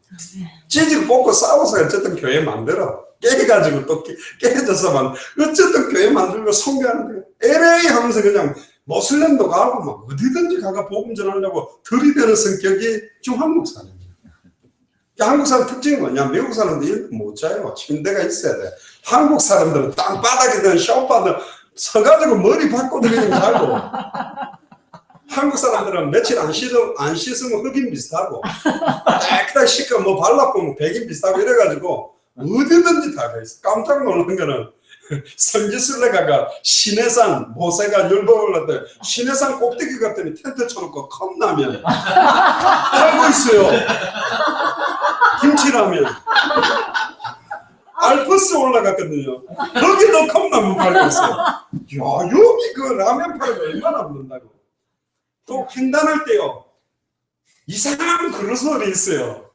Speaker 1: 찌질 뽑고 싸워서 어쨌든 교회 만들어. 깨가지고 또 깨져서만 어쨌든 교회 만들고 선교하는 거예요. LA 하면서 그냥 모슬렘도 가고 막 어디든지 가가 복음 전하려고 들이대는 성격이 지금 한국 사람이에요. 한국 사람 특징이 뭐냐? 미국 사람들 이렇게 못 자요. 침대가 있어야 돼. 한국 사람들은 땅바닥이든 쇼파든 서가지고 머리 박고 들이는 자고. 한국 사람들은 며칠 안 씻으면 흑인 비슷하고 깨끗하게 씻고 뭐 발라보면 백인 비슷하고 이래가지고 어디든지 다 가 있어. 깜짝 놀란 거는 성지순례가가 신해산 모세가 열번 올랐대. 신해산 꼭대기 갔더니 텐트 쳐놓고 컵라면 팔고 있어요. 김치라면. 알프스 올라갔거든요. 거기도 컵라면 팔고 있어요. 야, 여기 그 라면 팔고 얼마나 붙는다고. 또 횡단할 때요. 이상한 그릇소리 있어요.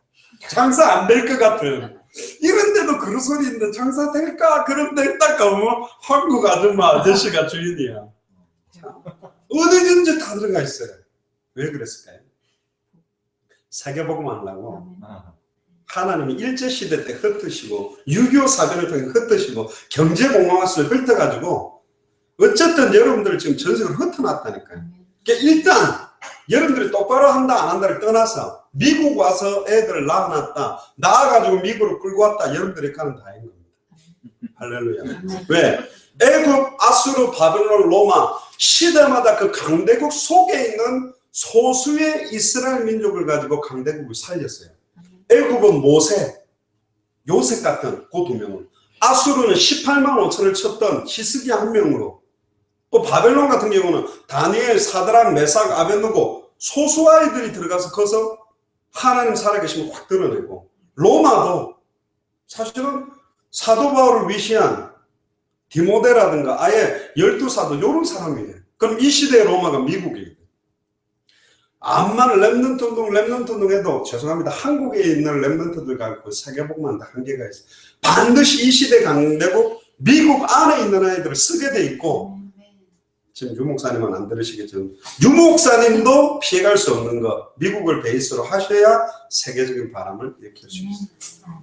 Speaker 1: 장사 안 될 것 같은. 이런데도 그릇소리 있는데 장사 될까? 그런데 딱 가면 한국 아저씨가 주인이야. 어디든지 다 들어가 있어요. 왜 그랬을까요? 세계복음 하려고 하나님이 일제시대 때 흩으시고 6.25 사변을 통해 흩으시고 경제공황학을 흩어가지고 어쨌든 여러분들 지금 전 세계로 흩어놨다니까요. 그러니까 일단 여러분들이 똑바로 한다 안 한다를 떠나서 미국 와서 애들을 낳아놨다 낳아가지고 미국으로 끌고 왔다 여러분들이 가는 다인 겁니다. 할렐루야. 왜? 애굽, 아수르, 바벨론, 로마 시대마다 그 강대국 속에 있는 소수의 이스라엘 민족을 가지고 강대국을 살렸어요. 애굽은 모세, 요셉 같은 그 두 명을, 아수르는 18만 5천을 쳤던 히스기야 한 명으로, 또 바벨론 같은 경우는 다니엘, 사드락, 메삭, 아벳느고 소수 아이들이 들어가서 거기서 하나님 살아계심을 확 드러내고, 로마도 사실은 사도 바울을 위시한 디모데라든가 아예 12사도 이런 사람이에요. 그럼 이 시대의 로마가 미국이에요. 암만 랩넌트 운동 해도 죄송합니다. 한국에 있는 랩넌트들 갖고 세계복음만 다 한계가 있어요. 반드시 이 시대 강대국 미국 안에 있는 아이들을 쓰게 돼 있고, 지금 유 목사님은 안 들으시겠지만 유 목사님도 피해갈 수 없는 거 미국을 베이스로 하셔야 세계적인 바람을 일으킬 수 있어요.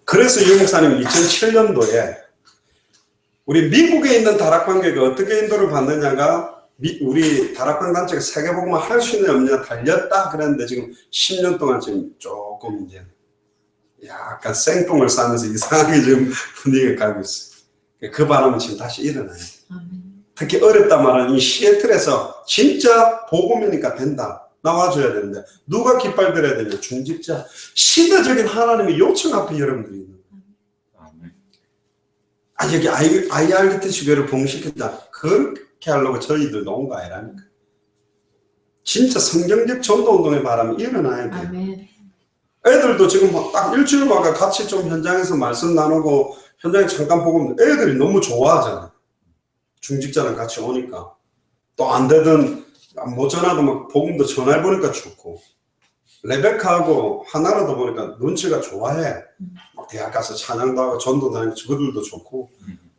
Speaker 1: 그래서 유 목사님은 2007년도에 우리 미국에 있는 다락방교회가 어떻게 인도를 받느냐가 우리 다락방 단체가 세계복음을 할 수 있느냐 없느냐 달렸다 그랬는데 지금 10년 동안 지금 조금 이제 약간 생똥을 싸면서 이상하게 지금 분위기가 가고 있어요. 그 바람은 지금 다시 일어나요. 특히 어렵다 말하는 이 시애틀에서 진짜 복음이니까 된다. 나와줘야 되는데 누가 깃발 들어야 되냐? 중직자. 시대적인 하나님의 요청 앞에 여러분들이 있는 거예요. 아, 여기 IRDT 교회를 봉시켰다. 그렇게 하려고 저희들도 온 거 아니라니까. 진짜 성경적 전도운동의 바람이 일어나야 돼요. 아멘. 애들도 지금 딱 일주일마다 같이 좀 현장에서 말씀 나누고 현장에 잠깐 보고 애들이 너무 좋아하잖아요. 중직자랑 같이 오니까. 또 안 되든 못 전화도 막 복음도 전화해보니까 좋고, 레베카하고 하나라도 보니까 눈치가 좋아해. 막 대학 가서 찬양도 하고 전도도 하니까 그들도 좋고,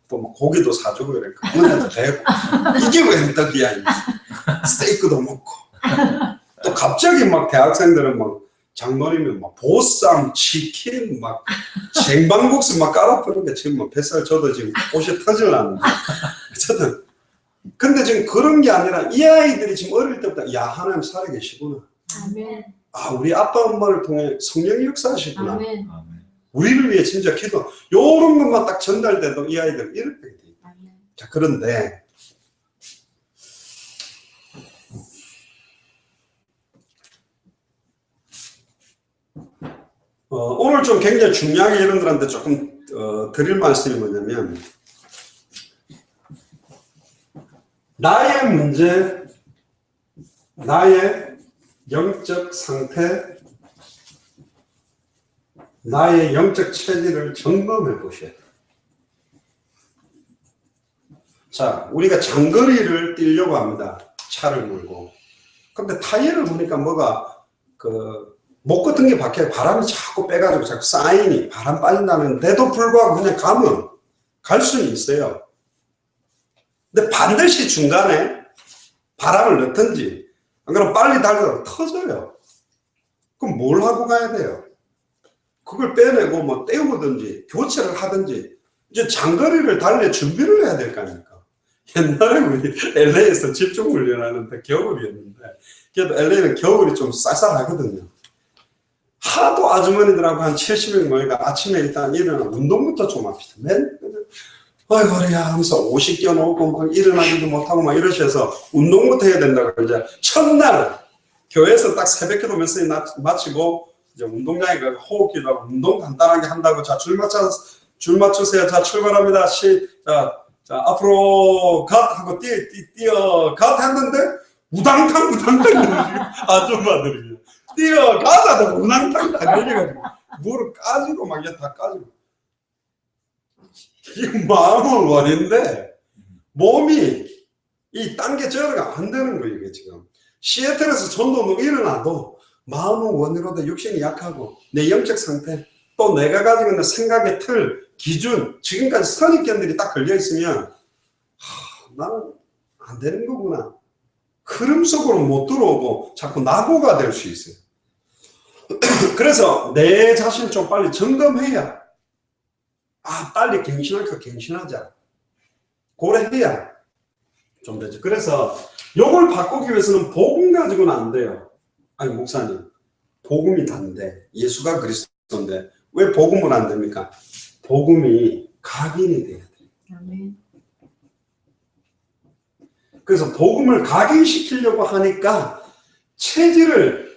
Speaker 1: 또 막 고기도 사주고 이러니까 그만해도 되고. 이게 왜 떡이야. 스테이크도 먹고. 또 갑자기 막 대학생들은 막 장모님은 막 보쌈, 치킨, 막 생방국수 막 깔아푸는 게 지금 뭐 뱃살 저도 지금 옷이 터질라는데. 어쨌든. 근데 지금 그런 게 아니라 이 아이들이 지금 어릴 때부터 야, 하나님 살아계시구나. 아멘. 아, 우리 아빠 엄마를 통해 성령이 역사하시구나. 아멘. 우리를 위해 진짜 기도. 요런 것만 딱 전달돼도 이 아이들 이렇게 돼 있다. 자, 그런데 오늘 좀 굉장히 중요하게 여러분들한테 조금 드릴 말씀이 뭐냐면, 나의 문제, 나의 영적 상태, 나의 영적 체질을 점검해 보셔야 돼요. 자, 우리가 장거리를 뛰려고 합니다. 차를 몰고. 근데 타이어를 보니까 뭐가 목 같은 게 박혀요. 바람이 자꾸 빼가지고 자꾸 사인이 바람 빠진다는데도 불구하고 그냥 가면 갈 수는 있어요. 근데 반드시 중간에 바람을 넣든지 안 그러면 빨리 달려서 터져요. 그럼 뭘 하고 가야 돼요? 그걸 빼내고 뭐 떼우든지 교체를 하든지 이제 장거리를 달릴 준비를 해야 될 거 아닙니까? 옛날에 우리 LA에서 집중 훈련하는데 겨울이었는데, 그래도 LA는 겨울이 좀 쌀쌀하거든요. 하도 아주머니들하고 한 70명 모이가 아침에 일단 일어나 운동부터 좀 합시다. 어이 허리야 하면서 옷이 껴놓고 막 일어나지도 못하고 막 이러셔서 운동부터 해야 된다고. 이제 첫날 교회에서 딱 새벽기도 메시지 마치고 이제 운동장에 가서 호흡기도 하고 운동 간단하게 한다고. 자, 줄 맞추세요. 자, 출발합니다. 자, 앞으로 갓 하고 뛰어 갓 했는데 우당탕 아줌마들이 뛰어 갓 하다가 우당탕 다 걸려가지고 무릎 까지고 막 이게 다 까지고. 이게 마음은 원인데 몸이 이 단계 저하가 안 되는 거예요. 이게 지금 시애틀에서 전도운동 일어나도 마음은 원으로도 육신이 약하고 내 영적 상태 또 내가 가지고 있는 생각의 틀 기준 지금까지 선입견들이 딱 걸려 있으면 나는 안 되는 거구나. 흐름 속으로 못 들어오고 자꾸 낙오가 될 수 있어요. 그래서 내 자신을 좀 빨리 점검해야, 빨리 갱신할 거 갱신하자. 고래해야 좀 되죠. 그래서 요걸 바꾸기 위해서는 복음 가지고는 안 돼요. 아니, 목사님, 복음이 단데, 예수가 그리스도인데, 왜 복음은 안 됩니까? 복음이 각인이 돼야 돼요.
Speaker 3: 아멘.
Speaker 1: 그래서 복음을 각인시키려고 하니까 체질을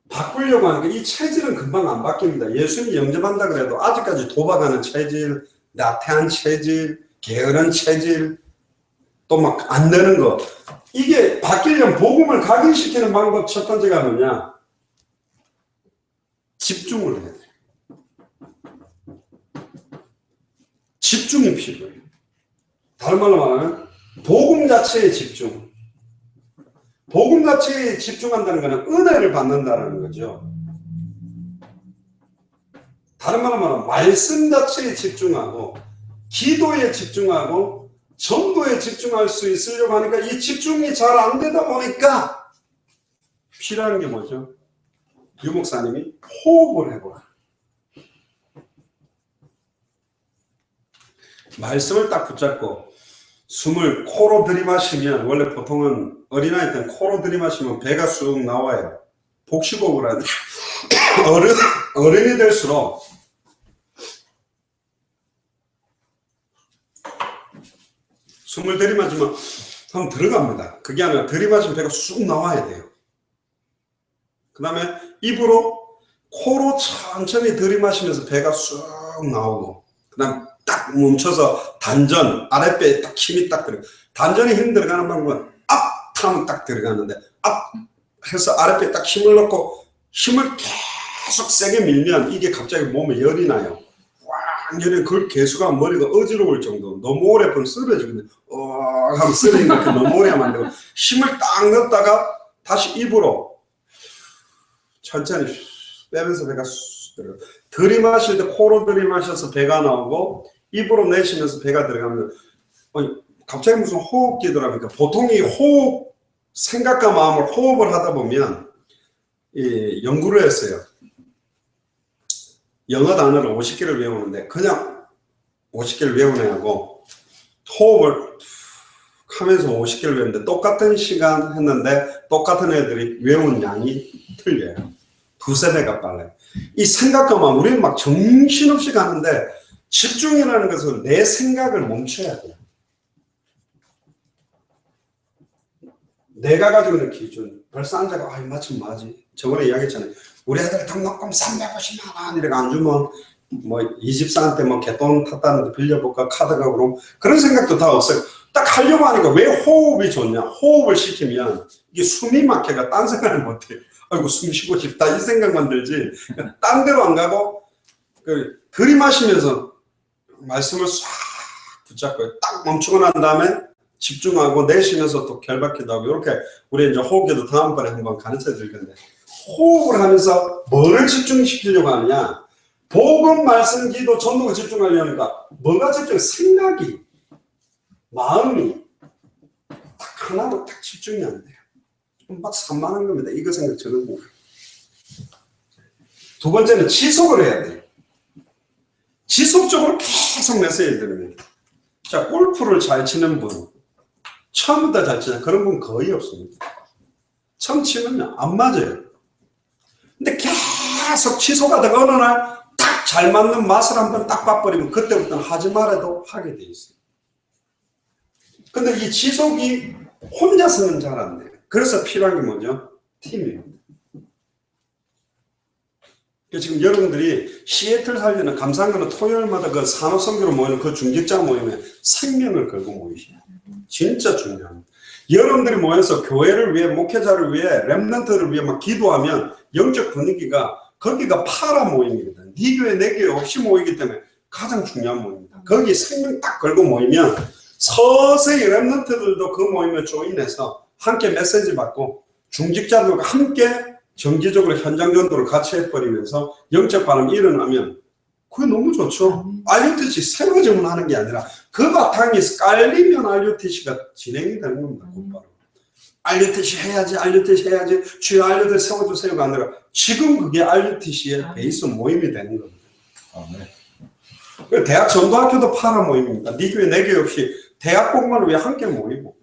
Speaker 1: 바꾸려고 하니까 이 체질은 금방 안 바뀝니다. 예수님이 영접한다 그래도 아직까지 도박하는 체질, 나태한 체질, 게으른 체질, 또 막 안 되는 거. 이게 바뀌려면 복음을 각인시키는 방법 첫 번째가 뭐냐? 집중을 해야 돼요. 집중이 필요해요. 다른 말로 말하면 복음 자체에 집중. 복음 자체에 집중한다는 것은 은혜를 받는다는 거죠. 다른 말로 말하면 말씀 자체에 집중하고 기도에 집중하고 전도에 집중할 수 있으려고 하니까 이 집중이 잘 안 되다 보니까 필요한 게 뭐죠? 유 목사님이 호흡을 해보라. 말씀을 딱 붙잡고 숨을 코로 들이마시면, 원래 보통은 어린아이 때는 코로 들이마시면 배가 쑥 나와요. 복식호흡을 하는데 어른이 될수록 숨을 들이마시면 한번 들어갑니다. 그게 아니라 들이마시면 배가 쑥 나와야 돼요. 그 다음에 입으로 코로 천천히 들이마시면서 배가 쑥 나오고, 그 다음 딱 멈춰서 단전, 아랫배에 딱 힘이 딱 들어가. 단전에 힘 들어가는 방법은 업 하면 딱 들어가는데, 업 해서 아랫배에 딱 힘을 넣고 힘을 계속 세게 밀면 이게 갑자기 몸에 열이 나요. 왕 열이, 그걸 개수가 머리가 어지러울 정도. 너무 오래 하면 쓰러지거든요. 하면 쓰러지니까 너무 오래 하면 안 되고, 힘을 딱 넣었다가 다시 입으로 천천히 빼면서 배가 쑥 들어가. 들이마실 때 코로 들이마셔서 배가 나오고 입으로 내쉬면서 배가 들어가면, 갑자기 무슨 호흡기더랍니까? 보통 이 호흡, 생각과 마음을 호흡을 하다 보면, 연구를 했어요. 영어 단어를 50개를 외우는데 그냥 50개를 외우는 애하고 호흡을 하면서 50개를 외우는데 똑같은 시간 했는데 똑같은 애들이 외운 양이 틀려요. 두세 배가 빨라요. 이 생각과 마음, 우리는 막 정신없이 가는데 집중이라는 것은 내 생각을 멈춰야 돼요. 내가 가지고 있는 기준, 벌써 앉아가, 마침 뭐하지? 저번에 이야기했잖아요. 우리 애들 등록금 350만 원 이렇게 안 주면 뭐 이 집사한테 뭐 개돈 탔다는데 빌려볼까, 카드가. 그럼 그런 생각도 다 없어요. 딱 하려고 하니까 왜 호흡이 좋냐? 호흡을 시키면 이게 숨이 막혀가 딴 생각을 못해요. 아이고 숨 쉬고 싶다 이 생각만 들지 딴 데로 안 가고, 들이마시면서 말씀을 싹 붙잡고 딱 멈추고 난 다음에 집중하고 내쉬면서 또 결박기도 하고, 이렇게 우리 이제 호흡기도 다음번에 한번 가르쳐 드릴 건데, 호흡을 하면서 뭐를 집중시키려고 하느냐? 복음, 말씀, 기도, 전도가 집중하려니까 뭐가 집중? 생각이, 마음이 딱 하나로 딱 집중이 안 돼요. 막 산만한 겁니다. 이거 생각 저거 뭐. 두 번째는 지속을 해야 돼요. 지속적으로 계속 메시지를 드립니다. 자, 골프를 잘 치는 분, 처음부터 잘 치냐 그런 분 거의 없습니다. 처음 치면요 안 맞아요. 근데 계속 지속하다가 어느 날 딱 잘 맞는 맛을 한번 딱 봐버리면 그때부터는 하지 말아도 하게 돼 있어요. 근데 이 지속이 혼자서는 잘 안 돼요. 그래서 필요한 게 뭐죠? 팀이에요. 지금 여러분들이 시애틀 살리는 감사한거는 토요일마다 그 산업선교로 모이는 그 중직자 모임에 생명을 걸고 모이시죠. 진짜 중요합니다. 여러분들이 모여서 교회를 위해, 목회자를 위해, 렘넌트를 위해 막 기도하면 영적 분위기가 거기가 파라 모임이거든. 네 교회 내 교회 없이 모이기 때문에 가장 중요한 모임입니다. 거기 생명 딱 걸고 모이면 서서히 렘넌트들도 그 모임에 조인해서 함께 메시지 받고 중직자들과 함께 정기적으로 현장 전도를 같이 해버리면서 영적 반응이 일어나면 그게 너무 좋죠. RUTC 새로 주문하는 게 아니라 그 바탕이 깔리면 RUTC가 진행이 되는 겁니다. 곧바로. RUTC 해야지, RUTC 해야지, 주여 RUTC 세워주세요가 아니라 지금 그게 RUTC의 베이스 모임이 되는 겁니다. 네. 대학 전도학교도 파라 모임입니다. 네 교회 내 교회 없이 대학 공부를 위해 함께 모이고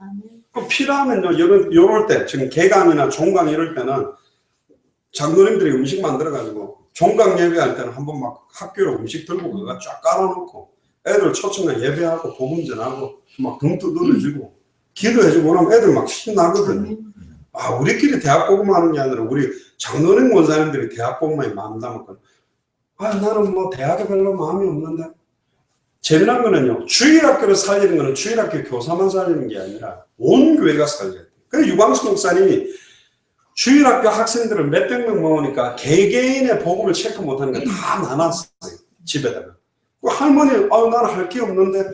Speaker 1: 필요하면요 요럴 때 지금 개강이나 종강 이럴 때는 장로님들이 음식 만들어가지고 종강 예배할 때는 한번 막 학교로 음식 들고 그거 쫙 깔아놓고 애들 초청에 예배하고 복음 전하고 막 등 두드려주고 기도해주고 그러면 애들 막 신나거든요. 아 우리끼리 대학 복음하는 게 아니라 우리 장로님 원사님들이 대학 복음에 마음 담았거든. 아 나는 뭐 대학에 별로 마음이 없는데. 재미난 거는요 주일학교를 살리는 거는 주일학교 교사만 살리는 게 아니라 온 교회가 살려야 돼요. 그래서 유광수 목사님이 주일학교 학생들을 몇백 명 모으니까 개개인의 복음을 체크 못하니까 다 나눴어요. 집에다가. 할머니 나는 할 게 없는데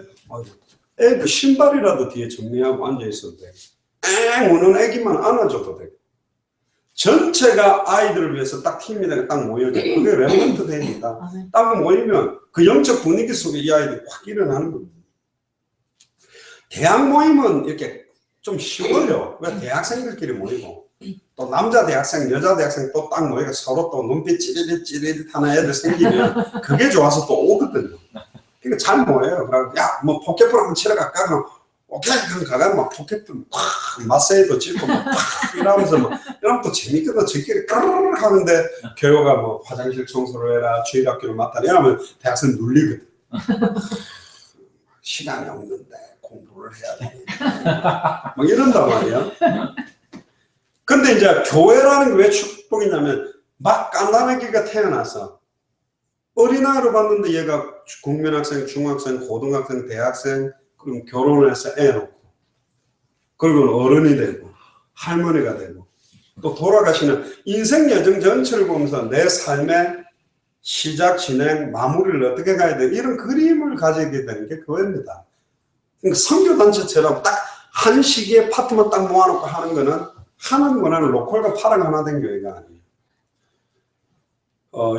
Speaker 1: 애들 신발이라도 뒤에 정리하고 앉아있어도 돼. 우는 애기만 안아줘도 돼. 전체가 아이들을 위해서 딱 팀이 딱 모여져. 그게 렘넌트 데이입니다. 딱 모이면 그 영적 분위기 속에 이 아이들이 확 일어나는 겁니다. 대학 모임은 이렇게 좀 쉬워요. 왜 대학생들끼리 모이고 또 남자 대학생, 여자 대학생 또 딱 모이고 서로 또 눈빛 찌릿찌릿 하는 애들 생기면 그게 좋아서 또 오거든요. 그러니까 잘 모여요. 야, 뭐 포켓볼 한번 치러 갈까? 그럼 오케이, 그럼 가가면 막 포켓볼 팍 마세이도 찍고 막 팍 이러면서 막 이러면 또 재밌거든. 저끼리 까르르 하는데 교회가 뭐 화장실 청소를 해라, 주일학교를 맡아라 이러면 대학생 눌리거든. 시간이 없는데 공부를 해야 돼. 막 이런단 말이야. 근데 이제 교회라는 게 왜 축복이냐면 막 깐난아기가 태어나서 어린아이로 봤는데 얘가 국민학생, 중학생, 고등학생, 대학생 그럼 결혼을 해서 애 놓고 그리고 어른이 되고 할머니가 되고 또 돌아가시는 인생 여정 전체를 보면서 내 삶의 시작, 진행, 마무리를 어떻게 가야 돼 이런 그림을 가지게 되는 게 교회입니다. 그러니까 선교단체처럼 딱 한 시기에 파트만 딱 모아놓고 하는 거는 하나님 원하는 로컬과 파라가 하나 된 교회가 아니에요.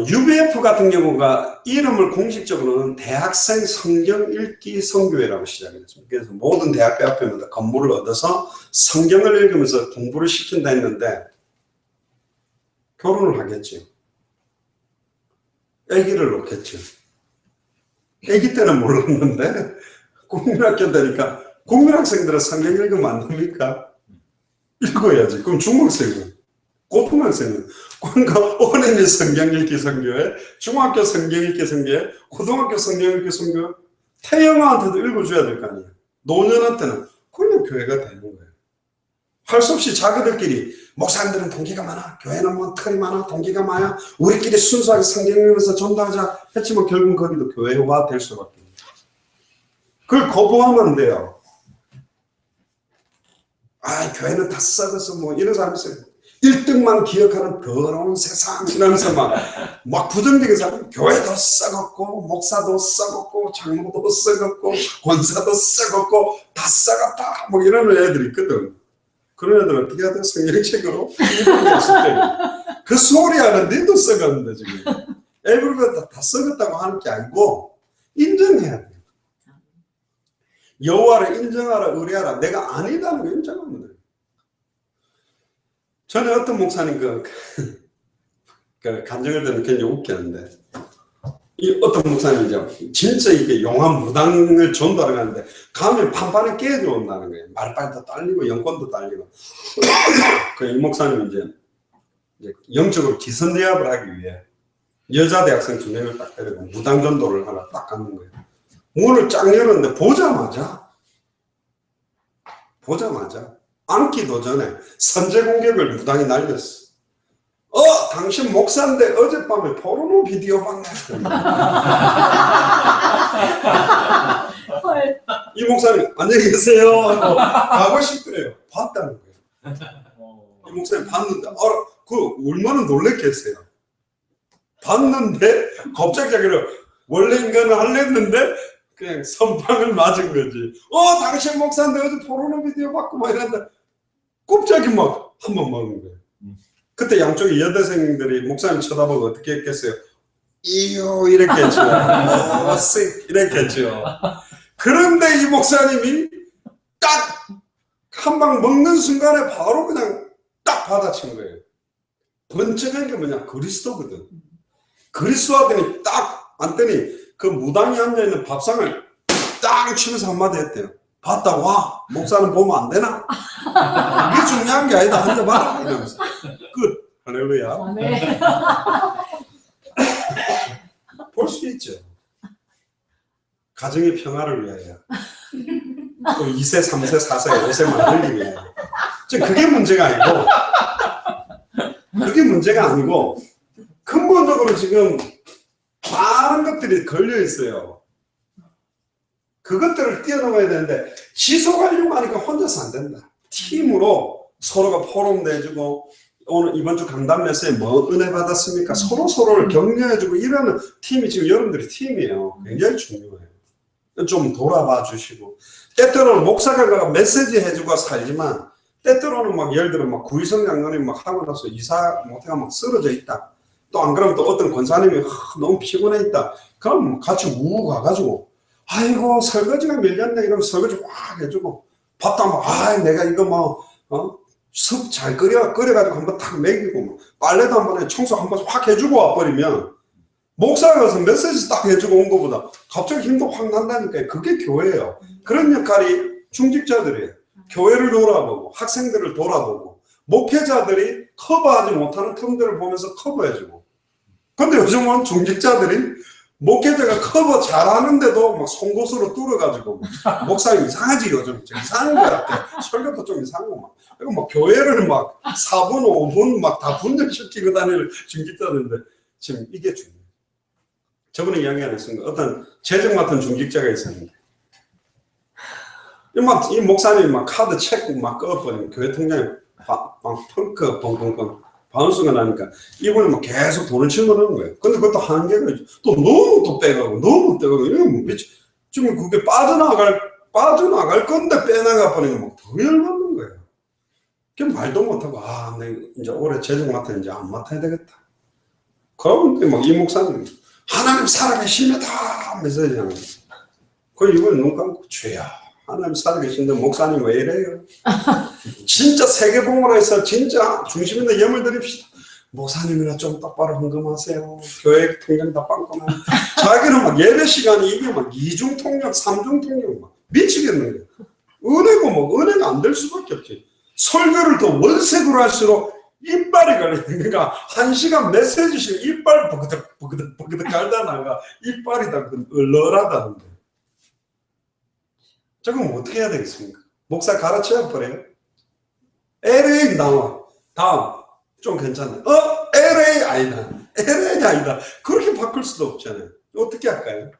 Speaker 1: UBF 같은 경우가 이름을 공식적으로는 대학생 성경 읽기 선교회라고 시작을 했습니다. 그래서 모든 대학교 앞에마다 건물을 얻어서 성경을 읽으면서 공부를 시킨다 했는데 결혼을 하겠죠. 아기를 놓겠죠. 아기 때는 몰랐는데 국민학교 되니까 국민학생들은 성경 읽으면 안 됩니까? 읽어야지. 그럼 중학생은? 고등학생은? 그러니까 어린이 성경 읽기 선교회, 중학교 성경 읽기 선교회, 고등학교 성경 읽기 선교회, 태영아한테도 읽어줘야 될 거 아니에요. 노년한테는 그냥 교회가 되는 거예요. 할 수 없이 자기들끼리 목사님들은 동기가 많아, 교회는 뭐 털이 많아, 동기가 많아, 우리끼리 순수하게 성경 읽으면서 전도하자 했지만 결국은 거기도 교회화 될 수밖에 없어요. 그걸 거부하면 안 돼요. 아, 교회는 다 썩어서 뭐 이런 사람이 있어요. 1등만 기억하는 더러운 세상 이러면서 막 부정적인 사람, 교회도 썩었고 목사도 썩었고 장로도 썩었고 권사도 썩었고 다 썩었다 뭐 이러는 애들이 있거든. 그런 애들은 어떻게 해야 돼? 성경책으로 그 소리 하는 니도 썩었는데 지금 애들보다 다 썩었다고 하는 게 아니고 인정해야 돼. 여호와를 인정하라, 의뢰하라. 내가 아니다는 걸 인정하면 돼. 전에 어떤 목사님 그 감정을 들으면 굉장히 웃겼는데 이 어떤 목사님이죠. 진짜 이게 용한 무당을 전도하러 가는데 가면 판판에 깨져 온다는 거예요. 말빨도 딸리고 영권도 딸리고. 그 이 목사님은 이제 영적으로 기선제압을 하기 위해 여자 대학생 2명을 딱 데리고 무당 전도를 하나 딱 갖는 거예요. 문을 쫙 열었는데 보자마자 앉기도 전에 선제 공격을 무당이 날렸어. 당신 목사인데 어젯밤에 포르노 비디오 봤네. 이 목사님 안녕히 계세요 하고 가고 싶더래요. 봤다는 거예요. 이 목사님 봤는데 얼마나 놀랬겠어요. 봤는데 갑자기 자기를 원래 인간을 하려는데 그냥 선방을 맞은 거지. 당신 목사인데 어제 포르노 비디오 봤고 막 이랬는데 곱자기 막 한 번 먹은 거예요. 그때 양쪽에 여대생들이 목사님 쳐다보고 어떻게 했겠어요? 이요 이랬겠죠. 이랬겠죠. 그런데 이 목사님이 딱 한 방 먹는 순간에 바로 그냥 딱 받아친 거예요. 번쩍한 게 뭐냐? 그리스도거든. 그리스도하더니 딱 앉더니 그 무당이 앉아있는 밥상을 딱 치면서 한마디 했대요. 봤다 와 목사는 보면 안 되나? 이게 중요한 게 아니다. 앉아봐라 이러면서 끝. 할렐루야.
Speaker 3: 아멘.
Speaker 1: 볼 수 있죠. 가정의 평화를 위하여 또 2세, 3세, 4세, 5세 만들기 위하여 지금 그게 문제가 아니고 근본적으로 지금 많은 것들이 걸려 있어요. 그것들을 뛰어넘어야 되는데 지속하려고 하니까 혼자서 안 된다. 팀으로 서로가 포럼 내주고 오늘 이번 주 강단 메시지에 뭐 은혜 받았습니까? 서로를 격려해주고 이러는 팀이 지금 여러분들이 팀이에요. 굉장히 중요해요. 좀 돌아봐 주시고 때때로는 목사가 메시지 해주고 살지만 때때로는 막 예를 들어 막 구의성 장로님 막 하고 나서 이사 못해가 막 쓰러져 있다. 또 안 그러면 또 어떤 권사님이 너무 피곤해 있다. 그럼 같이 우우 가가지고 아이고 설거지가 밀렸네 이러면 설거지 확 해주고 밥도 한번 내가 이거 숲 잘 끓여가지고 한번 탁 먹이고 빨래도 한번 청소 한번 확 해주고 와버리면 목사가 가서 메시지 딱 해주고 온 것보다 갑자기 힘도 확 난다니까. 그게 교회예요. 그런 역할이 중직자들이에요. 교회를 돌아보고 학생들을 돌아보고 목회자들이 커버하지 못하는 틈들을 보면서 커버해주고. 근데 요즘은 중직자들이 목회자가 커버 잘하는데도 막 송곳으로 뚫어가지고 목사님 이상하지 요즘 이상한 것 같아. 설교도 좀 이상하고 막 그리고 막 교회를 막 4분 5분 막 다 분열시키고 다니는 중직자들인데 지금 이게 중요해요. 저번에 이야기 안 했습니다. 어떤 재정 맡은 중직자가 있었는데 이 목사님이 막 카드 체크 막 꺼버리면 교회 통장에 막 펑크 펑펑펑 바운스가 나니까 이분이 막 계속 돈을 집어넣는 거예요. 근데 그것도 한계가 있죠. 또 너무 또 빼가고 너무 떼가고 이러면 지금 그게 빠져나갈 건데 빼나가 버리면 막 더 열받는 거예요. 그럼 말도 못하고 내가 이제 올해 재정 맡아 이제 안 맡아야 되겠다. 그러면 막 이 목사님 하나님 살아계십니다 메시지하는 거예요. 그 이번에 눈 감고 주야 하나님 살아계신데 목사님 왜 이래요? 진짜 세계봉헌에서 진짜 중심 있는 예물 드립시다. 목사님이나 좀 똑바로 헌금하세요. 교회 통장 다 빵꾸나. 자기는 막 예배 시간이 이게 막 2중 통역, 3중 통역 막 미치겠는 거예요. 은혜가 안 될 수밖에 없지. 설교를 더 원색으로 할수록 이빨이 걸리는 그러니까 1시간 메시지씩 이빨 버그덕 갈다 나가 이빨이 다 얼얼하다는 거예요. 저건 어떻게 해야 되겠습니까? 목사 가르쳐야 버려요. LA 나와. 다음 좀 괜찮네. LA 아니다. LA 아니다. 그렇게 바꿀 수도 없잖아요. 어떻게 할까요?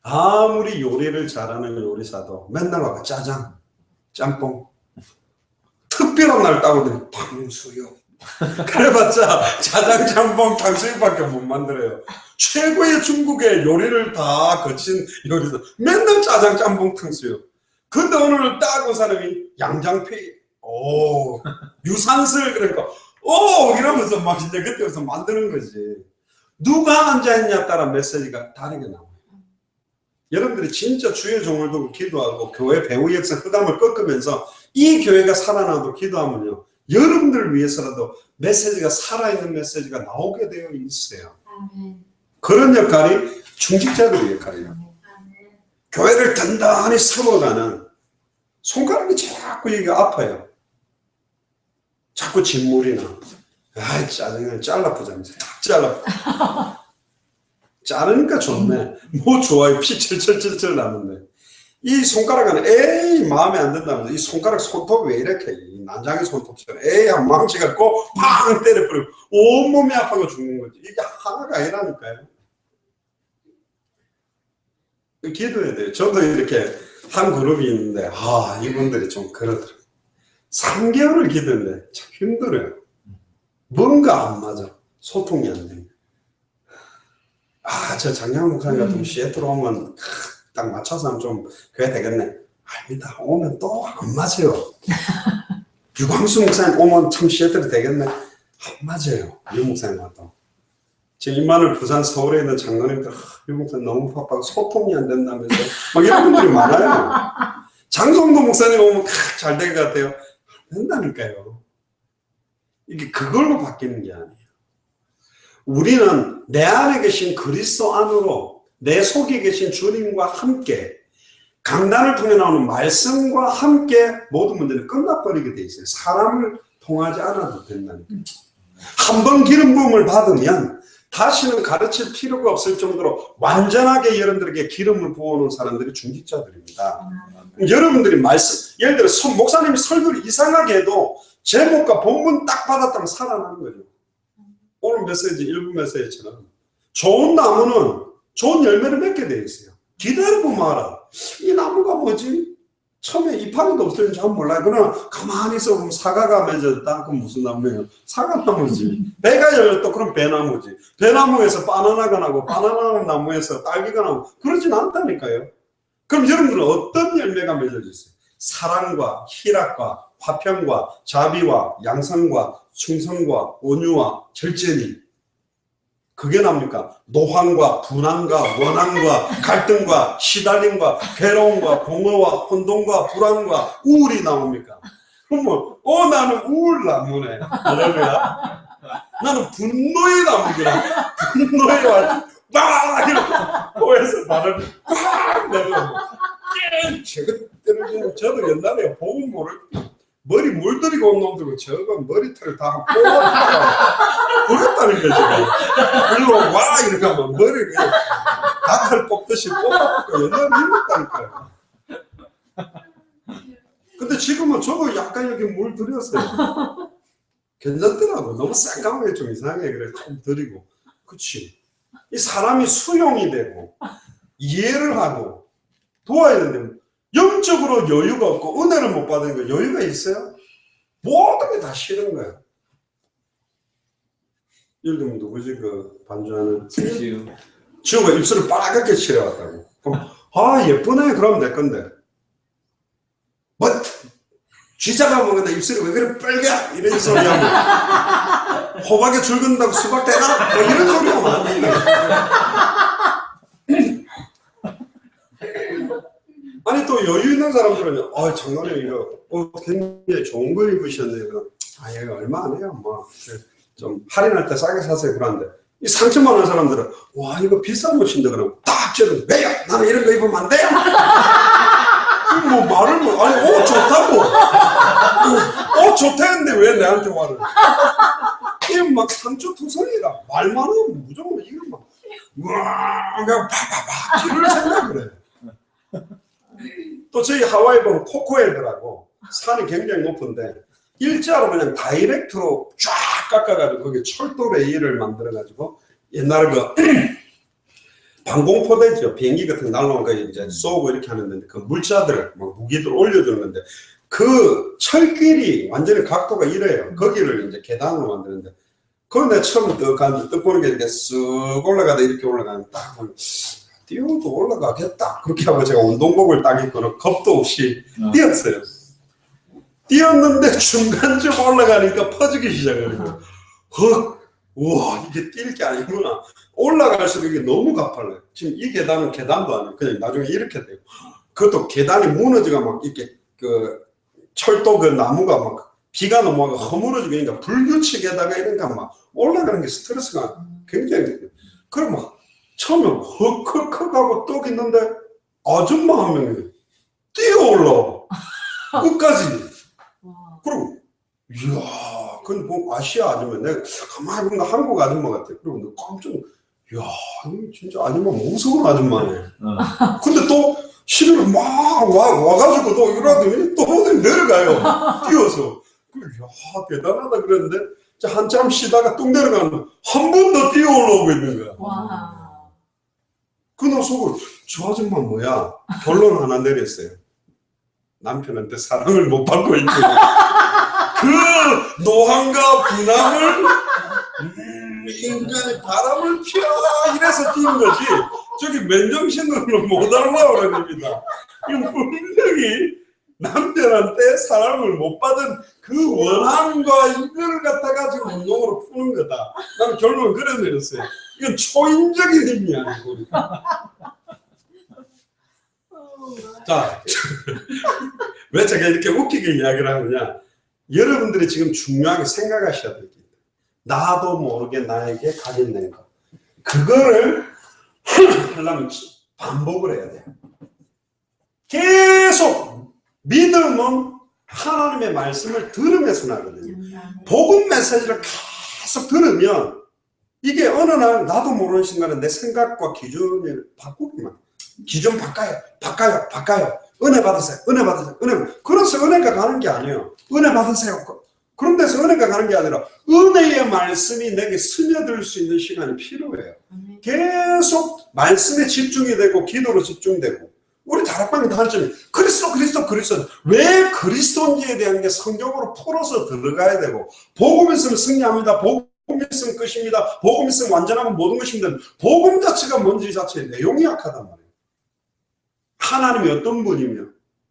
Speaker 1: 아무리 요리를 잘하는 요리사도 맨날 와가 짜장, 짬뽕, 특별한 날 따고는 탕수육. 그래봤자 짜장, 짬뽕, 탕수육밖에 못 만들어요. 최고의 중국의 요리를 다 거친 요리사 맨날 짜장, 짬뽕, 탕수육. 근데 오늘 딱 온 사람이 양장피, 유산슬 그러니까 이러면서 막 이제 그때부터 만드는 거지. 누가 앉아있냐에 따라 메시지가 다르게 나와요. 여러분들이 진짜 주의 종을 두고 기도하고 교회 배후 역사 흑암을 꺾으면서 이 교회가 살아나도록 기도하면요. 여러분들을 위해서라도 메시지가 살아있는 메시지가 나오게 되어 있어요. 그런 역할이 중직자들의 역할이에요. 교회를 단단히 세워가는 손가락이 자꾸 이게 아파요. 자꾸 진물이나 아이 짜증나 잘라보자면서 잘라 자르니까 좋네. 뭐 좋아요. 피 철철철철 나는데 이 손가락은 에이 마음에 안 든다면서 이 손가락 손톱 왜 이렇게 이 난장의 손톱처럼 에이 한 망치 갖고 팡 때려버리고 온몸이 아파서 죽는 거지. 이게 하나가 아니라니까요. 기도해야 돼요. 저도 이렇게 한 그룹이 있는데 이분들이 좀 그러더라고요. 3개월을 기도했는데 참 힘들어요. 뭔가 안 맞아. 소통이 안 돼. 저 장양 목사님 같은 시애틀 오면 딱 맞춰서 하면 좀 그래야 되겠네. 아닙니다. 오면 또 안 맞아요. 유광수 목사님 오면 참 시애틀이 되겠네. 안 맞아요. 유 목사님 와도. 지금 임마늘 부산 서울에 있는 장로님들 유 목사님 너무 바빠서 소통이 안 된다면서 막 이런 분들이 많아요. 장성도 목사님 오면 잘 될 것 같아요. 안 된다니까요. 이게 그걸로 바뀌는 게 아니에요. 우리는 내 안에 계신 그리스도 안으로 내 속에 계신 주님과 함께 강단을 통해 나오는 말씀과 함께 모든 문제는 끝나버리게 돼 있어요. 사람을 통하지 않아도 된다니까. 한 번 기름 부음을 받으면 다시는 가르칠 필요가 없을 정도로 완전하게 여러분들에게 기름을 부어놓은 사람들이 중직자들입니다. 여러분들이 말씀, 예를 들어 목사님이 설교를 이상하게 해도 제목과 본문 딱 받았다면 살아나는 거죠. 오늘 메시지, 일부 메시지처럼 좋은 나무는 좋은 열매를 맺게 되어 있어요. 기다려보면 알아. 이 나무가 뭐지? 처음에 이파리도 없었는지 잘 몰라요. 그러나 가만히 있어보면 사과가 맺었다. 그럼 무슨 나무예요? 사과나무지. 배가 열렸다. 그럼 배나무지. 배나무에서 바나나가 나고 바나나 나무에서 딸기가 나고 그러진 않다니까요. 그럼 여러분들은 어떤 열매가 맺어져 있어요? 사랑과 희락과 화평과 자비와 양성과 충성과 온유와 절제니 그게 납니까? 노환과 분함과 원함과 갈등과 시달림과 괴로움과 공허와 혼돈과 불안과 우울이 나옵니까? 그럼 나는 우울 나무네. 할렐루야. 나는 분노의 나무구나. 분노의 나무. 막 이렇게 코에서 바람이 꽉 내고 저도 옛날에 보고 모를 머리 물들이고 온 놈들고 저거 머리털을 다 뽑아가지고 그랬다는 거죠. 일로 와 이렇게 하면 머리를 닭털 뽑듯이 뽑아갖고 옛날에 이랬다니까요. 근데 지금은 저거 약간 이렇게 물들였어요. 괜찮더라고. 너무 쌍감하게 좀 이상하게 그래 좀 들이고. 그치. 이 사람이 수용이 되고 이해를 하고 도와야 되는데 영적으로 여유가 없고 은혜를 못 받은 거 여유가 있어요? 모든 게 다 싫은 거야. 예를 들면 누구지 그 반주하는 지우가 입술을 빨갛게 칠해왔다고. 그럼 예쁘네 그러면 내 건데 뭐 쥐자가 먹는다 입술이 왜 그래 빨개 이런 소리 하면 호박에 줄 긋는다고 수박 되나? 뭐 이런 소리 하면 안 된다. 아니 또 여유 있는 사람들은 장로님 이거 굉장히 좋은 거 입으셨네요. 이거 얼마 안 해요. 뭐 좀 할인할 때 싸게 사세요. 그러는데 이 상처만 한 사람들은 와 이거 비싼 옷인데 그럼 딱 찌르고 왜요? 나는 이런 거 입으면 안 돼요? 뭐 말을 아니 옷 좋다고 옷 좋다는데 왜 내한테 말을 이거 막 상처투성이라 말만 하면 무조건 이거 막 우와 그냥 파파파 기를 생각을 해. 또 저희 하와이 보면 코코헤드라고 산이 굉장히 높은데 일자로 그냥 다이렉트로 쫙 깎아가지고 거기 철도 레일을 만들어가지고 옛날 방공포대죠. 비행기 같은 거 날라오는 거 이제 쏘고 이렇게 하는데 그 물자들 막 무기들 올려주는 건데 그 철길이 완전히 각도가 이래요. 거기를 이제 계단으로 만드는데 그걸 내가 처음 떡 보는 게 이렇게 쓱 올라가다 이렇게 올라가는 딱 뛰어도 올라가겠다. 그렇게 하고 제가 운동복을 딱 입고는 겁도 없이 뛰었어요. 뛰었는데 중간쯤 올라가니까 퍼지기 시작하는 우와 이게 뛸 게 아니구나. 올라갈수록 이게 너무 가팔라요. 지금 이 계단은 계단도 아니에요. 그냥 나중에 이렇게 돼요. 그것도 계단이 무너지가 막 이렇게 그 철도 그 나무가 막 비가 넘어가고 허물어지고 그러니까 불규칙에다가 이러니까 막 올라가는 게 스트레스가 굉장히 돼요. 그럼 막 처음에 헉헉헉하고 떡 있는데 아줌마 한 명이 뛰어올라 끝까지.
Speaker 3: 와.
Speaker 1: 그리고 이야, 근데 뭐 아시아 아줌마, 내가 가만히 보니까 한국 아줌마 같아. 그리고 너 깜짝, 이야, 이거 진짜 아줌마 무서운 아줌마네. 근데 또 시비를 막 와가지고 또 이러더니 또 어디 내려가요. 뛰어서. 이야, 대단하다 그랬는데 한참 쉬다가 뚝 내려가면 한 번 더 뛰어 올라오고 있는 거야.
Speaker 3: 와.
Speaker 1: 그날 속으로 저 아줌마 뭐야? 결론 하나 내렸어요. 남편한테 사랑을 못 받고 있고 그 노함과 분함을 인간의 바람을 피워라 이래서 뛰는 거지. 저기 맨정신으로 못 알아보라 그럽니다. 이건 분명히 남편한테 사랑을 못 받은 그 원함과 이걸 갖다가 지금 운동으로 푸는 거다. 나는 결론은 그래 내렸어요. 이건 초인적인 힘이 아니고. 자, 왜 제가 이렇게 웃기게 이야기를 하느냐. 여러분들이 지금 중요하게 생각하셔야 될 게 있다. 나도 모르게 나에게 각인된 것. 그거를 하려면 반복을 해야 돼요. 계속 믿음은 하나님의 말씀을 들으면서 나거든요. 복음 메시지를 계속 들으면 이게 어느 날 나도 모르는 순간에 내 생각과 기준을 바꾸기만. 기준 바꿔요. 은혜 받으세요. 그래서 은혜가 가는 게 아니에요. 은혜 받으세요. 그런 데서 은혜가 가는 게 아니라 은혜의 말씀이 내게 스며들 수 있는 시간이 필요해요. 계속 말씀에 집중이 되고 기도로 집중되고. 우리 다락방의 단점이 그리스도. 왜 그리스도인지에 대한 게 성경으로 풀어서 들어가야 되고, 복음 있으면 승리합니다. 복음 있으면 끝입니다. 복음 있으면 완전하면 모든 것입니다. 복음 자체가 뭔지 자체의 내용이 약하단 말이에요. 하나님이 어떤 분이며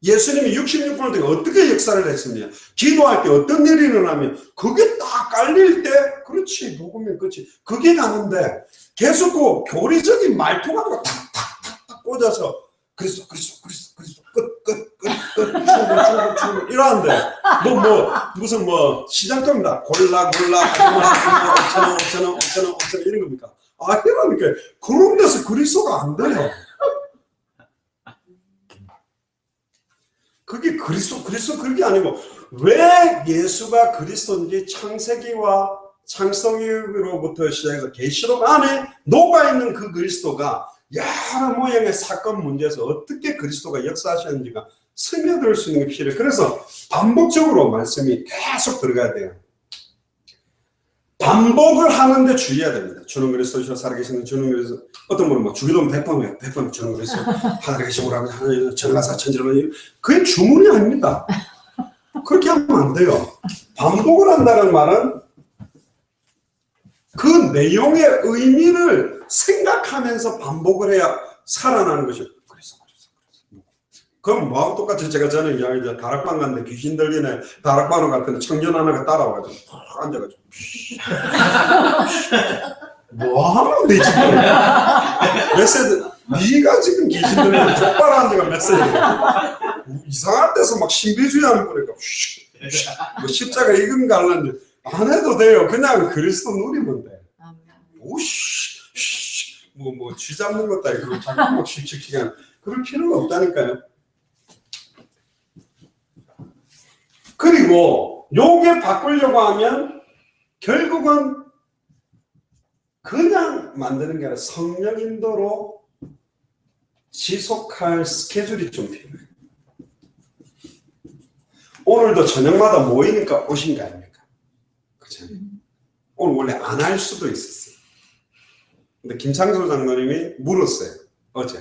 Speaker 1: 예수님이 66분을 동안 어떻게 역사를 했으며 기도할 때 어떤 일이 일어나면 그게 딱 깔릴 때 그렇지 복음이 끝이 그게 가는데 계속 그 교리적인 말투가 탁탁탁탁 꽂아서 그리스도 끝 이러는데 뭐 무슨 뭐 시장통이다 골라 5,000원 이런 겁니까? 아 그러니까 그런 데서 그리스도가 안 돼요. 그게 그리스도 그게 아니고 왜 예수가 그리스도인지 창세기와 창성기로부터 시작해서 계시록 안에 녹아있는 그 그리스도가 여러 모양의 사건 문제에서 어떻게 그리스도가 역사하셨는지가 스며들 수 있는 게 필요해요. 그래서 반복적으로 말씀이 계속 들어가야 돼요. 반복을 하는데 주의해야 됩니다. 주는 그리스도시요 살아계시는 주는 그리스도. 어떤 분은 뭐 주기도면 100번 주는 그리스도 하늘에 계신 오라면 하늘 전가사 천지라면 그게 주문이 아닙니다. 그렇게 하면 안 돼요. 반복을 한다는 말은 그 내용의 의미를 생각하면서 반복을 해야 살아나는 것이죠. 그럼 뭐하고 똑같이 제가 전에 이야기했죠. 다락방 갔는데 귀신 들리네. 다락방으로 갔더니 청년 하나가 따라와가지고 탁 앉아가지고 뭐하는 데 지금 메시지 네가 지금 귀신 들리는 족발 앉아가 메시지 이상한 데서 막 신비주의하는 거니까 뭐 십자가 익은 거 알는데 안 해도 돼요. 그냥 그리스도 누리면 돼. 뭐 쥐 잡는 것도 아니고 자꾸 막 씩씩씩한 그럴 필요가 없다니까요. 그리고 요게 바꾸려고 하면 결국은 그냥 만드는 게 아니라 성령 인도로 지속할 스케줄이 좀 필요해요. 오늘도 저녁마다 모이니까 오신 거 아닙니까? 그죠? 오늘 원래 안 할 수도 있었어요. 근데 김창조 장로님이 물었어요. 어제.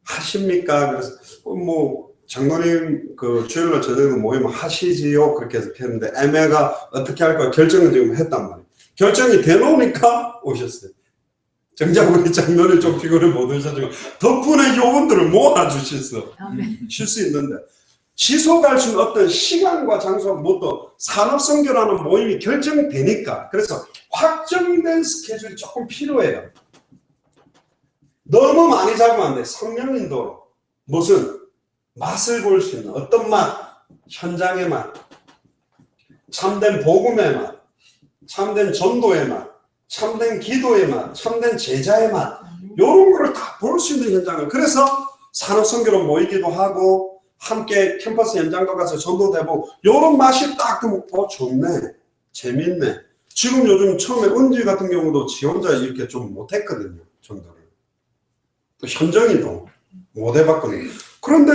Speaker 1: 하십니까? 그래서 뭐 장로님 그 주일날 저녁에 모이면 하시지요? 그렇게 해서 했는데 애매가 어떻게 할까 결정을 지금 했단 말이에요. 결정이 되놓으니까 오셨어요. 정작 우리 장로님 좀 피곤해 못 오셔가지고 덕분에 요분들을 모아주셨어. 쉴 수 있는데 지속할 수 있는 어떤 시간과 장소와 또 산업선교라는 모임이 결정되니까 그래서 확정된 스케줄이 조금 필요해요. 너무 많이 잡으면 안 돼. 성령 인도로 무슨 맛을 볼 수 있는 어떤 맛, 현장의 맛, 참된 복음의 맛, 참된 전도의 맛, 참된 기도의 맛, 참된 제자의 맛 이런 거를 다 볼 수 있는 현장을. 그래서 산업선교로 모이기도 하고 함께 캠퍼스 현장도 가서 전도되고 이런 맛이 딱 좋네, 재밌네. 지금 요즘 처음에 은지 같은 경우도 지 혼자 이렇게 좀 못했거든요, 전도를. 또 현정이도 못 해봤거든요. 그런데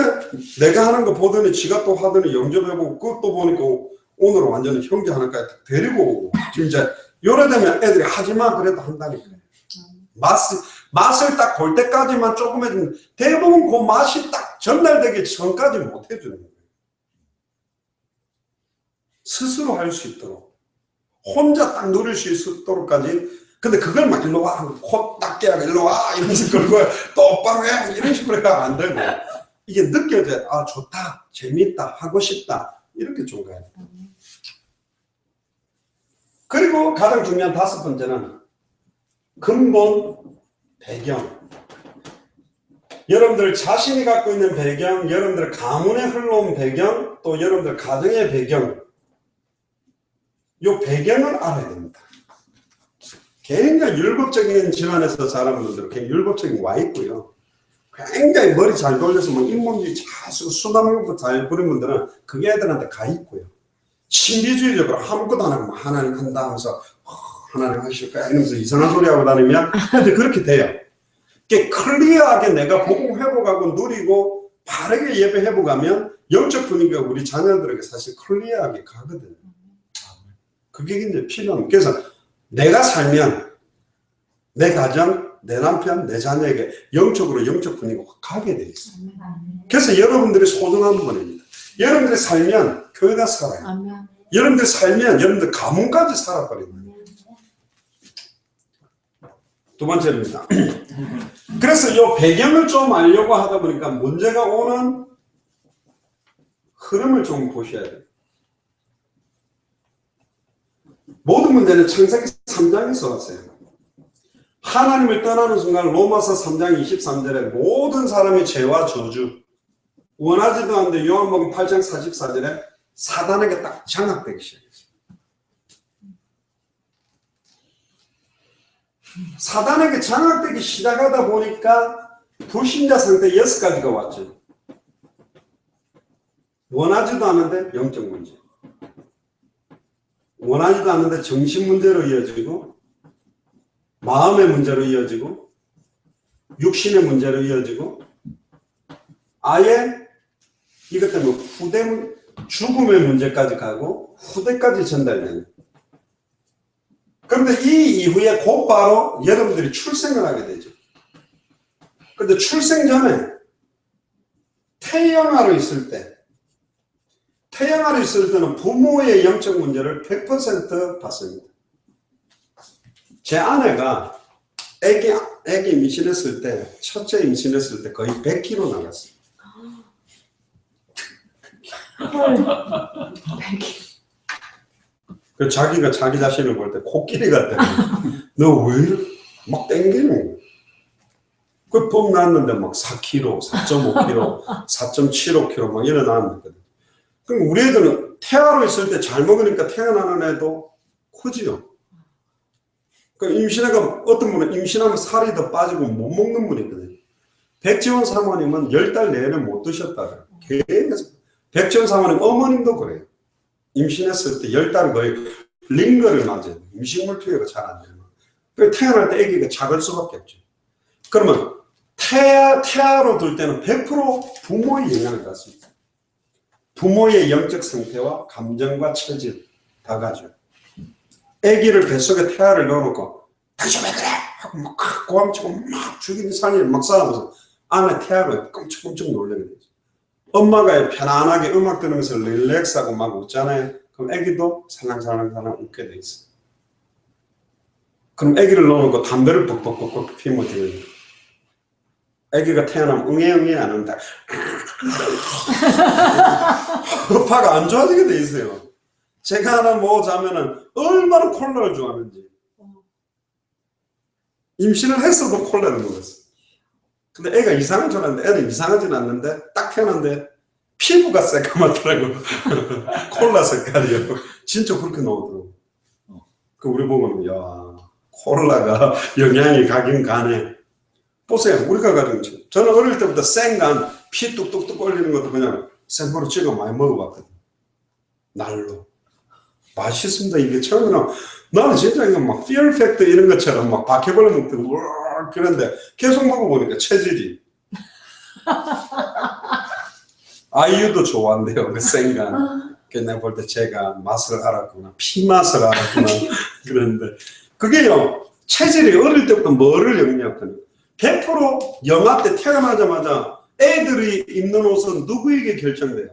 Speaker 1: 내가 하는 거 보더니 지가 또 하더니 영접해보고 그것도 보니까 오늘은 완전히 형제 하나까지 데리고 오고 지금 이제 요래 되면 애들이 하지마 그래도 한다니까요. 맛을 딱 볼 때까지만 조금 해주면 대부분 그 맛이 딱 전달되기 전까지 못 해주는 거예요. 스스로 할 수 있도록 혼자 딱 누릴 수 있도록까지. 근데 그걸 막 일로 와 코 딱 깨야 일로 와 이러면서 그러고 똑바로 해 이런 식으로 해가 안 되고 이게 느껴져야 아 좋다 재밌다 하고 싶다 이렇게 좀 가야 돼요. 그리고 가장 중요한 5번째는 근본 배경. 여러분들 자신이 갖고 있는 배경, 여러분들 가문에 흘러온 배경, 또 여러분들 가정의 배경, 이 배경을 알아야 됩니다. 굉장히 율법적인 집안에서 자란 분들은 굉장히 율법적인 와 있고요. 굉장히 머리 잘 돌려서 뭐 인문주의 잘 쓰고 수담용도 잘 부린 분들은 그게 애들한테 가 있고요. 신비주의적으로 아무것도 안 하고 하나님 한다 하면서 하나님 하실 거야 이러면서 이상한 소리 하고 다니면 애들 그렇게 돼요. 클리어하게 내가 보고 회복하고 누리고 바르게 예배 회복하면 영적 분위기가 우리 자녀들에게 사실 클리어하게 가거든요. 그게 이제 필요한. 그래서 내가 살면 내 가정, 내 남편, 내 자녀에게 영적으로 영적 분위기가 가게 돼 있어요. 그래서 여러분들이 소중한 분입니다. 여러분들이 살면 교회가 살아요. 여러분들이 살면 여러분들 가문까지 살아버립니다. 두 번째입니다. 그래서 이 배경을 좀 알려고 하다 보니까 문제가 오는 흐름을 좀 보셔야 돼요. 모든 문제는 창세기 3장에서 왔어요. 하나님을 떠나는 순간 로마서 3장 23절에 모든 사람이 죄와 저주 원하지도 않는데 요한복음 8장 44절에 사단에게 딱 장악되기 시작했어요. 사단에게 장악되기 시작하다 보니까 불신자 상태 6가지가 왔죠. 원하지도 않는데 영적 문제, 원하지도 않는데 정신 문제로 이어지고 마음의 문제로 이어지고 육신의 문제로 이어지고 아예 이것 때문에 죽음의 문제까지 가고 후대까지 전달되는. 그런데 이 이후에 곧바로 여러분들이 출생을 하게 되죠. 그런데 출생 전에 태영아로 있을 때는 부모의 영적 문제를 100% 받습니다. 제 아내가 애기 임신했을 때, 첫째 임신했을 때 거의 100kg 나갔어요.
Speaker 3: 100kg.
Speaker 1: 자기가 자기 자신을 볼 때 코끼리 같대. 너 왜 이렇게 막 땡기는 거야. 그 낳았는데 막 4kg, 4.5kg, 4.75kg 막 이래 나왔거든. 그럼 우리 애들은 태아로 있을 때 잘 먹으니까 태어나는 애도 크지요. 그 임신해가 어떤 분은 임신하면 살이 더 빠지고 못 먹는 분이 있거든요. 백지원 사모님은 10달 내내 못 드셨다고요. 계속. 백지원 사모님 어머님도 그래요. 임신했을 때 10달 거의 링거를 맞아요. 음식물 투여가 잘 안 돼요. 그래서 태어날 때 아기가 작을 수밖에 없죠. 그러면 태아로 둘 때는 100% 부모의 영향을 받습니다. 부모의 영적 상태와 감정과 체질 다 가죠. 아기를 뱃속에 태아를 넣어놓고 당신 왜 그래? 하고 막 고함치고 막 죽이는 산이를 막 싸우면서 안에 태아가 끔찍끔찍 놀라게 되죠. 엄마가 편안하게 음악 들으면서 릴렉스하고 막 웃잖아요. 그럼 아기도 살랑살랑 웃게 돼 있어요. 그럼 아기를 넣어놓고 담배를 뻑뻑뻑뻑 피우면 돼요. 아기가 태어나면 응애 안 한다. 허파가 안 좋아지게 돼 있어요. 제가 하나 먹자면은 얼마나 콜라를 좋아하는지. 임신을 했어도 콜라를 먹었어. 근데 애가 이상한 줄 알았는데 애는 이상하진 않는데 딱 태어났는데 피부가 새까맣더라고. 콜라 색깔이요. 진짜 그렇게 나오더라고. 그 우리 보면 야 콜라가 영향이 가긴 가네. 보세요. 우리가 가진 거. 저는 어릴 때부터 생간 피 뚝뚝뚝 올리는 것도 그냥 생으로 찍어 많이 먹어봤거든. 날로. 맛있습니다. 이게 처음에는 나는 진짜 이거 막 피어 팩트 이런 것처럼 막 바퀴벌레 먹듯 우와 그런데 계속 먹어보니까 체질이. 아이유도 좋아한대요. 그 생간. 내가 볼 때 제가 맛을 알았구나. 피 맛을 알았구나. 그런데 그게요. 체질이 어릴 때부터 뭐를 영리했거든요. 100% 영아 때 태어나자마자 애들이 입는 옷은 누구에게 결정돼요?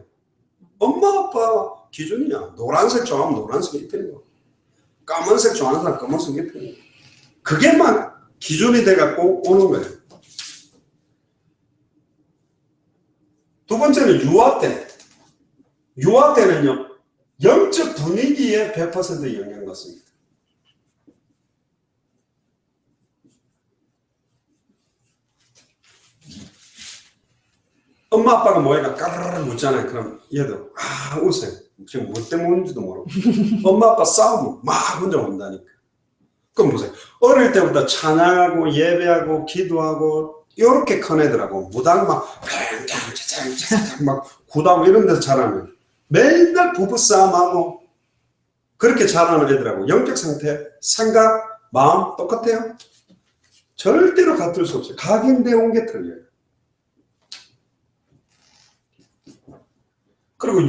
Speaker 1: 엄마 아빠 기준이야. 노란색 좋아하면 노란색 입히는 거. 까만색 좋아하는 사람 까만색 입히는 거. 그게 막 기준이 돼갖고 오는 거예요. 두 번째는 유아 때. 유아 때는요. 영적 분위기에 100% 영향을 받습니다. 엄마 아빠가 뭐해가 까르르 묻잖아요. 그럼 얘도 웃어요. 지금 뭐 때문에 우는지도 모르고. 엄마 아빠 싸우면 막 혼자 운다니까. 그럼 보세요. 어릴 때부터 찬양하고 예배하고 기도하고 이렇게 큰 애들하고 무당 막 팽팽 막 굿하고 이런 데서 자라면 맨날 부부싸움하고 그렇게 자라는 애들하고 영적 상태, 생각, 마음 똑같아요? 절대로 같을 수 없어요. 각인되어 온 게 틀려요. 그리고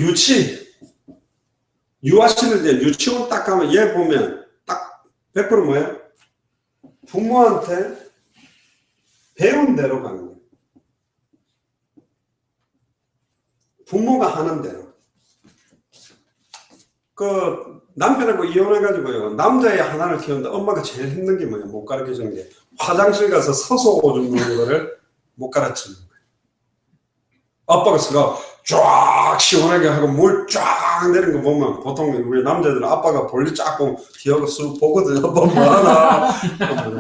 Speaker 1: 유아시는 이제 유치원 딱 가면 얘 보면 딱 100% 뭐예요? 부모한테 배운 대로 가는 거예요. 부모가 하는 대로. 그 남편하고 이혼해가지고요. 남자애 하나를 키우는데 엄마가 제일 힘든 게 뭐냐? 못 가르쳐 주는 게 화장실 가서 서서 오줌 누는 거를 못 가르치는 거예요. 아빠가 쫙 시원하게 하고 물 쫙 내리는 거 보면 보통 우리 남자들은 아빠가 볼일 쫙 보고 뒤하고 쑥 보거든요. 아빠 뭐하나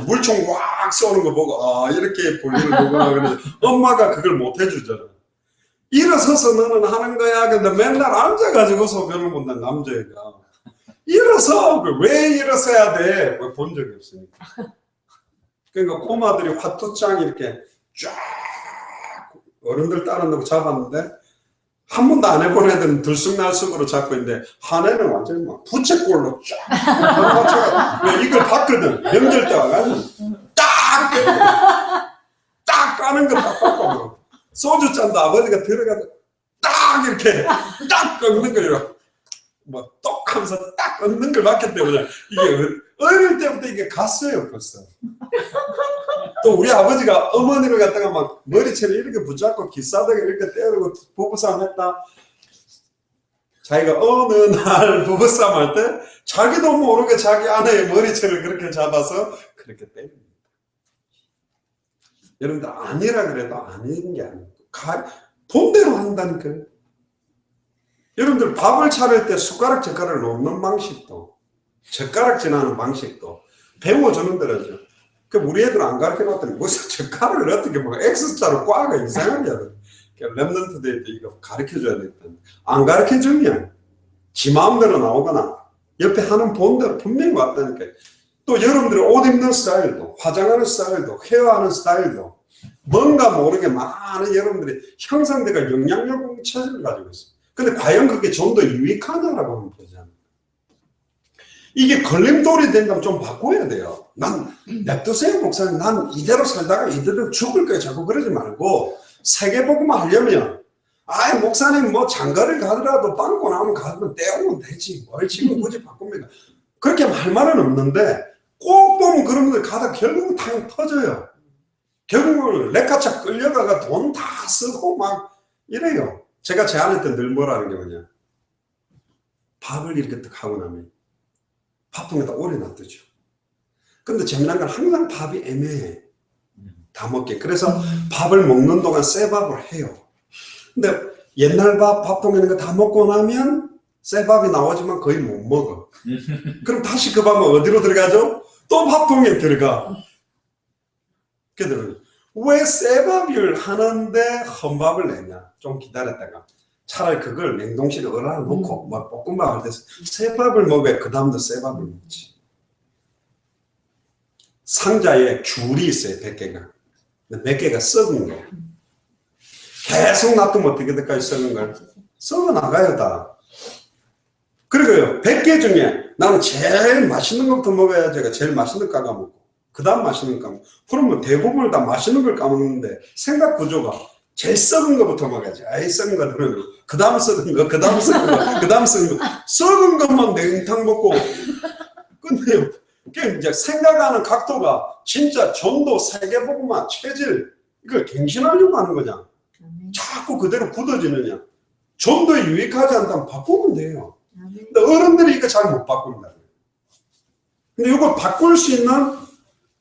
Speaker 1: 물총 왁 쏘는 거 보고 이렇게 볼일을 보구나. 그러는데 엄마가 그걸 못 해주잖아. 일어서서 너는 하는 거야. 근데 맨날 앉아가지고 소변을 본다는 남자애가 일어서. 왜 일어서야 돼? 본 적이 없으니까. 그러니까 꼬마들이 화투장 이렇게 쫙 어른들 따른다고 잡았는데 한 번도 안 해본 애들은 들쑥날쑥으로 잡고 있는데 한 애는 완전히 막 부채꼴로 쫙 왜 이걸 봤거든. 명절 때 와가지고 딱 까는 거 딱 봤고 소주 잔도 아버지가 들어가서 딱 이렇게 딱 꺾는 거예요. 뭐 똑 하면서 딱 꺾는 걸 봤기 때문에 이게 어릴 때부터 이게 갔어요 벌써. 또 우리 아버지가 어머니를 갖다가 막 머리채를 이렇게 붙잡고 기싸대기 이렇게 때리고 부부싸움 했다. 자기가 어느 날 부부싸움 할 때 자기도 모르게 자기 아내의 머리채를 그렇게 잡아서 그렇게 때립니다. 여러분들 아니라 그래도 아닌 게 아니고 본대로 한다니까요. 여러분들 밥을 차릴 때 숟가락 젓가락을 놓는 방식도 젓가락 지나는 방식도 배워주는 대로죠. 그 우리 애들 안 가르쳐 놨더니 무슨 젓가락을 어떻게 뭐 X자로 꽈가 이상하게 하더라고요. 랩런트 데이 때 이거 가르쳐 줘야 되겠다. 안 가르쳐 주면 지 마음대로 나오거나 옆에 하는 본대로 분명히 왔다니까요. 또 여러분들의 옷 입는 스타일도 화장하는 스타일도 헤어하는 스타일도 뭔가 모르게 많은 여러분들이 형상대가 영향력 체질을 가지고 있어요. 근데 과연 그게 좀 더 유익하냐라고 하면 보잖아요. 이게 걸림돌이 된다면 좀 바꿔야 돼요. 난 냅두세요 목사님. 난 이대로 살다가 이대로 죽을 거예요. 자꾸 그러지 말고 세계복음화 하려면 목사님 뭐 장가를 가더라도 빵꾸 나오면 가면 떼오면 되지. 뭘 지금 굳이 바꿉니까? 그렇게 할 말은 없는데 꼭 보면 그런 분들 가다 결국은 탕 터져요. 결국은 레카차 끌려가가 돈 다 쓰고 막 이래요. 제가 제 아내한테 늘 뭐라는 게 뭐냐. 밥을 이렇게 딱 하고 나면 밥통에다 오래 놔두죠. 근데 재미난 건 항상 밥이 애매해. 다 먹게. 그래서 밥을 먹는 동안 새 밥을 해요. 근데 옛날 밥통에 있는 거 다 먹고 나면 새 밥이 나오지만 거의 못 먹어. 그럼 다시 그 밥은 어디로 들어가죠? 또 밥통에 들어가. 그래서 왜 새 밥을 하는데 헌밥을 내냐? 좀 기다렸다가 차라리 그걸 냉동실에 얼어놓고 막 볶음밥 할 때 새 밥을 먹어야 그 다음부터 새 밥을 먹지. 상자에 귤이 있어요. 100개가. 몇 개가 썩은 거. 계속 놔두면 어떻게 될까요? 썩은 걸. 썩어 나가요, 다. 그리고요, 100개 중에 나는 제일 맛있는 것부터 먹어야 제가 제일 맛있는 거 까먹고, 그 다음 맛있는 거 까먹고. 그러면 대부분을 다 맛있는 걸 까먹는데, 생각 구조가 제일 썩은 것부터 먹어야지. 아이, 썩은 거 들으면, 그 다음 썩은 거, 그 다음 썩은 거, 그 다음 썩은 거. 썩은 것만 냉탕 먹고, 끝내요. 그러니까 이제 생각하는 각도가 진짜 전도, 세계복음화, 체질, 이걸 갱신하려고 하는 거냐. 자꾸 그대로 굳어지느냐. 전도에 유익하지 않다면 바꾸면 돼요. 근데 어른들이 이거 잘 못 바꾼다. 근데 이걸 바꿀 수 있는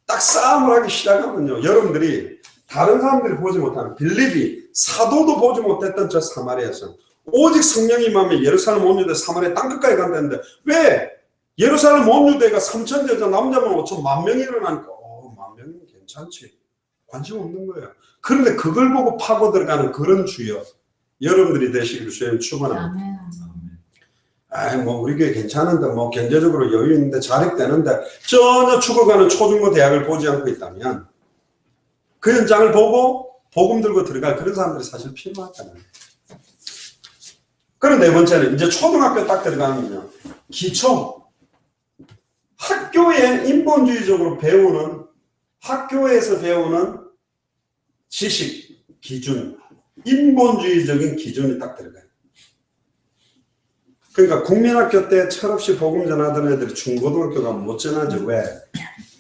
Speaker 1: 딱 싸움을 하기 시작하면요. 여러분들이 다른 사람들이 보지 못하는 빌립이 사도도 보지 못했던 저 사마리아성. 오직 성령이 임하면 예루살렘 온 유대 사마리아 땅끝까지 간다는데 왜 예루살렘 온 유대가 3천 여자 남자만 5천 만 명이 일어나니까 10,000명이면 괜찮지. 관심 없는 거예요. 그런데 그걸 보고 파고 들어가는 그런 주여 여러분들이 되시길 주님 축원합니다. 아이 뭐 우리 교회 괜찮은데 뭐 경제적으로 여유 있는데 자립되는데 전혀 죽어가는 초중고 대학을 보지 않고 있다면 그 현장을 보고 복음 들고 들어갈 그런 사람들이 사실 필요하잖아요. 그리고 네 번째는 이제 초등학교 딱 들어가면요. 기초 학교에 인본주의적으로 배우는 학교에서 배우는 지식 기준 인본주의적인 기준이 딱 들어가요. 그러니까 국민학교 때 철없이 복음 전하던 애들이 중고등학교가 못 전하죠. 왜?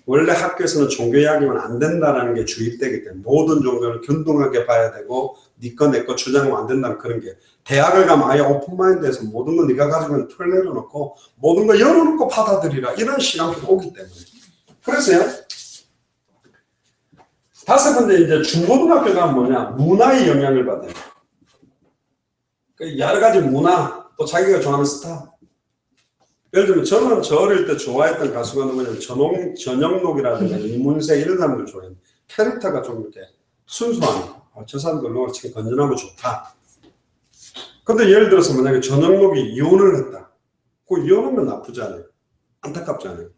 Speaker 1: 원래 학교에서는 종교 이야기면 안 된다는 게 주입되기 때문에 모든 종교를 균등하게 봐야 되고 네 거 내 거 주장하면 안 된다는 그런 게 대학을 가면 아예 오픈마인드에서 모든 거 네가 가지고 있는 틀 내려놓고 모든 거 열어놓고 받아들이라 이런 시간표가 오기 때문에 그래서요. 다섯 번째 이제 중고등학교 가면 뭐냐 문화의 영향을 받아요. 여러 가지 문화 또 자기가 좋아하는 스타. 예를 들면 저는 저 어릴 때 좋아했던 가수가 누구냐면 전영록이라든가 이문세 이런 사람들 좋아해요. 캐릭터가 좀 이렇게 순수한 저 사람들 노래 참 건전하고 좋다. 근데 예를 들어서 만약에 전영록이 이혼을 했다. 그 이혼하면 나쁘지 않아요. 안타깝지 않아요.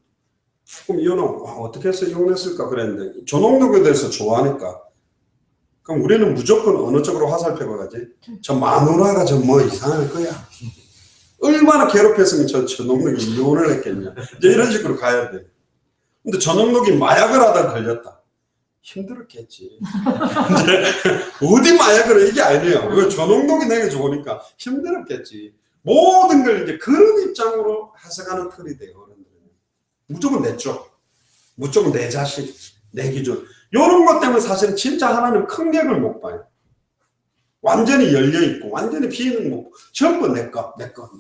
Speaker 1: 그럼 이혼하고 어떻게 해서 이혼했을까 그랬는데 전영록에 대해서 좋아하니까 그럼 우리는 무조건 어느 쪽으로 화살표가 가지? 저 마누라가 저 뭐 이상할 거야. 얼마나 괴롭혔으면 저 전영록이 이혼을 했겠냐. 이제 이런 식으로 가야 돼. 근데 전영록이 마약을 하다가 걸렸다. 힘들었겠지. 어디 마약을 이게 아니에요. 전영록이 내게 좋으니까 힘들었겠지. 모든 걸 이제 그런 입장으로 해석하는 틀이 돼요. 어른들은. 무조건 내 쪽. 무조건 내 자식, 내 기준. 이런 것 때문에 사실 진짜 하나님 큰 객을 못 봐요. 완전히 열려있고, 완전히 비는 거, 전부 내 거, 네 거,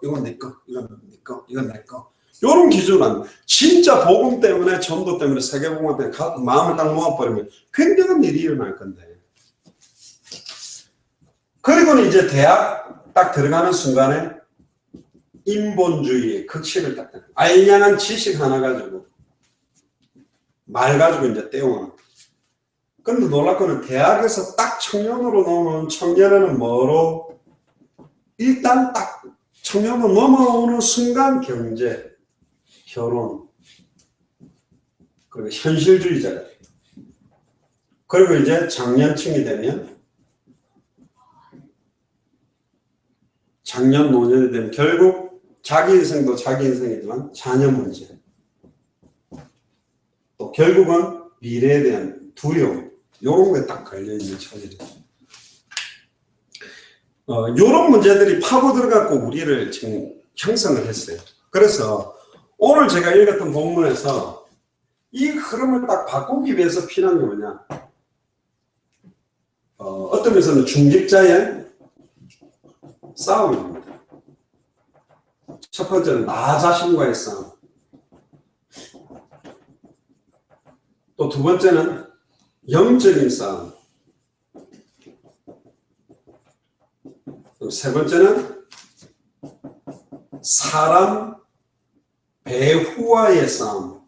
Speaker 1: 이건 내 거, 이건 내 거, 이건 내 거. 이런 기준은 진짜 복음 때문에, 전도 때문에, 세계복음 때문에 마음을 딱 모아버리면 굉장한 일이 일어날 건데. 그리고는 이제 대학 딱 들어가는 순간에 인본주의의 극치를 딱 알량한 지식 하나 가지고 말 가지고 이제 떼우는. 근데 놀랍고는 대학에서 딱 청년으로 넘어오는 청년에는 뭐로 일단 딱 청년으로 넘어오는 순간 경제, 결혼, 그리고 현실주의자가 돼요. 그리고 이제 장년층이 되면 장년 노년이 되면 결국 자기 인생도 자기 인생이지만 자녀 문제 또 결국은 미래에 대한 두려움 이런 거에 딱 걸려있는 처지죠. 이런 문제들이 파고 들어가고 우리를 지금 형성을 했어요. 그래서 오늘 제가 읽었던 본문에서 이 흐름을 딱 바꾸기 위해서 필요한 게 뭐냐. 어떤 면에서는 중직자의 싸움입니다. 첫 번째는 나 자신과의 싸움. 또 두 번째는 영적인 싸움. 세 번째는 사람 배후와의 싸움.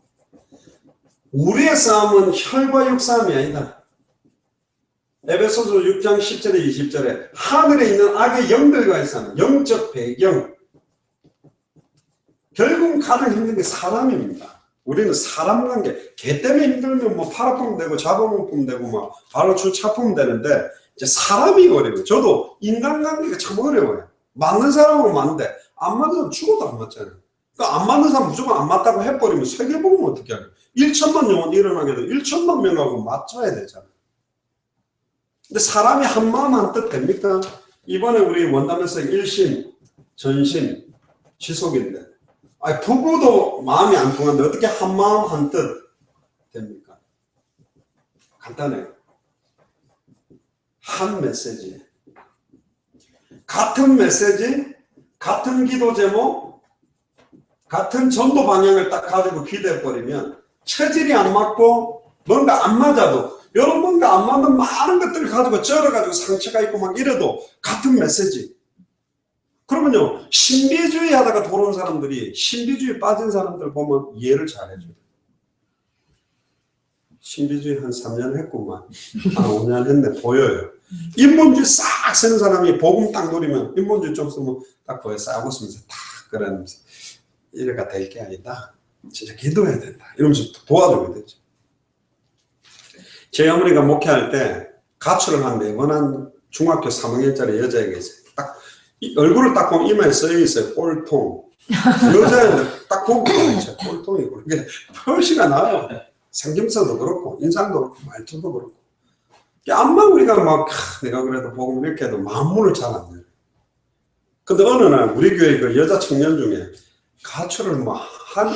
Speaker 1: 우리의 싸움은 혈과 육 싸움이 아니다. 에베소서 6장 10절에 20절에 하늘에 있는 악의 영들과의 싸움, 영적 배경. 결국 가장 힘든 게 사람입니다. 우리는 사람 관계, 개 때문에 힘들면 뭐 팔 아프면 되고 잡아먹으면 되고 막 발로 줄 차프면 되는데 이제 사람이 어려워요. 저도 인간관계가 참 어려워요. 맞는 사람은 맞는데 안 맞는 사람 죽어도 안 맞잖아요. 그러니까 안 맞는 사람 무조건 안 맞다고 해버리면 세계보면 어떻게 하냐. 1천만 영혼 일어나게 되면 1천만 명하고 맞춰야 되잖아요. 근데 사람이 한 마음 한 뜻 됩니까? 이번에 우리 원담에서 일심, 전심, 지속인데 아니, 부부도 마음이 안 통하는데 어떻게 한 마음 한 뜻 됩니까? 간단해요. 한 메시지. 같은 메시지, 같은 기도 제목, 같은 전도 방향을 딱 가지고 기도해버리면 체질이 안 맞고 뭔가 안 맞아도 여러분 뭔가 안 맞는 많은 것들을 가지고 쩔어가지고 상처가 있고 막 이래도 같은 메시지. 그러면요, 신비주의 하다가 돌아온 사람들이 신비주의 빠진 사람들 보면 이해를 잘 해줘요. 신비주의 한 3년 했구만. 한 5년 했네. 보여요. 인본주의 싹 쓰는 사람이 복음 딱 노리면 인본주의 좀 쓰면 딱 보여. 싹 웃으면서 딱 그러면서 이래가 될 게 아니다. 진짜 기도해야 된다. 이러면서 도와주게 되죠. 제 어머니가 목회할 때 가출을 한 4번 한 중학교 3학년짜리 여자에게 있어요. 딱 얼굴을 딱 보면 이마에 써 있어요. 꼴통. 여자애들 딱 보면 진짜 꼴통이고 이게 표시가 나요. 생김새도 그렇고 인상도 그렇고 말투도 그렇고. 암만 우리가 막 내가 그래도 복음 이렇게 해도 마음문을 잘 안 열어요. 근데 어느 날 우리 교회 그 여자 청년 중에 가출을 뭐 한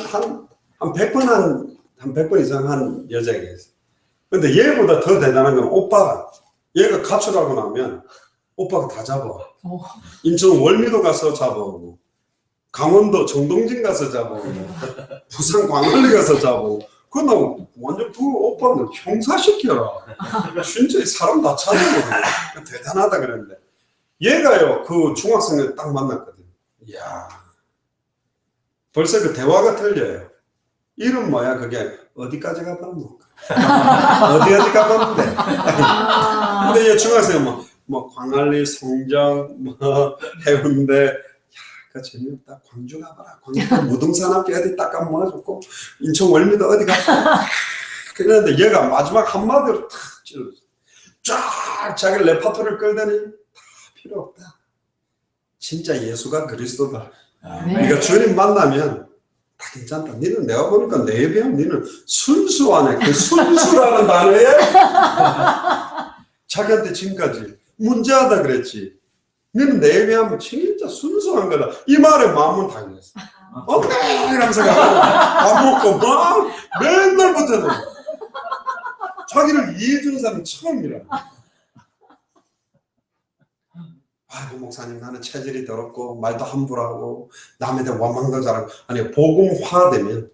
Speaker 1: 100번 이상 한 여자가 있어요. 근데 얘보다 더 대단한 건 오빠가. 얘가 가출하고 나면 오빠가 다 잡아. 인천 월미도 가서 잡아오고, 강원도 정동진 가서 잡아오고, 부산 광안리 가서 잡아오고. 그러나 완전 그 오빠는 형사시켜라. 진짜 사람 다 찾아오고 대단하다 그랬는데 얘가요 그 중학생을 딱 만났거든요. 이야, 벌써 그 대화가 틀려요. 이름 뭐야? 그게 어디까지 가봤노? 어디 가봤는데? 근데 얘 중학생은 뭐 광안리, 송정, 뭐 해운대. 야, 그 재미없다. 광주 가봐라. 광주 무등산 앞에 어디 딱 모아줬고 인천 월미도 어디 가봐. 그랬는데 얘가 마지막 한마디로 탁 찔렀어. 쫙 자기 레파토리를 끌더니 다 필요 없다. 진짜 예수가 그리스도다. 그러니까 주님 만나면 다 괜찮다. 니는 내가 보니까 내에 비하면 니는 순수하네. 그 순수라는 단어에 자기한테 지금까지 문제하다 그랬지. 너는 내에 비하면 진짜 순수한 거다. 이 말에 마음은 당했어. 이러면서 밥 먹고 막 맨날 붙어도 자기를 이해해주는 사람은 처음이라. 아이고 목사님 나는 체질이 더럽고 말도 함부로 하고 남에 대해 원망도 잘하고. 아니 복음화되면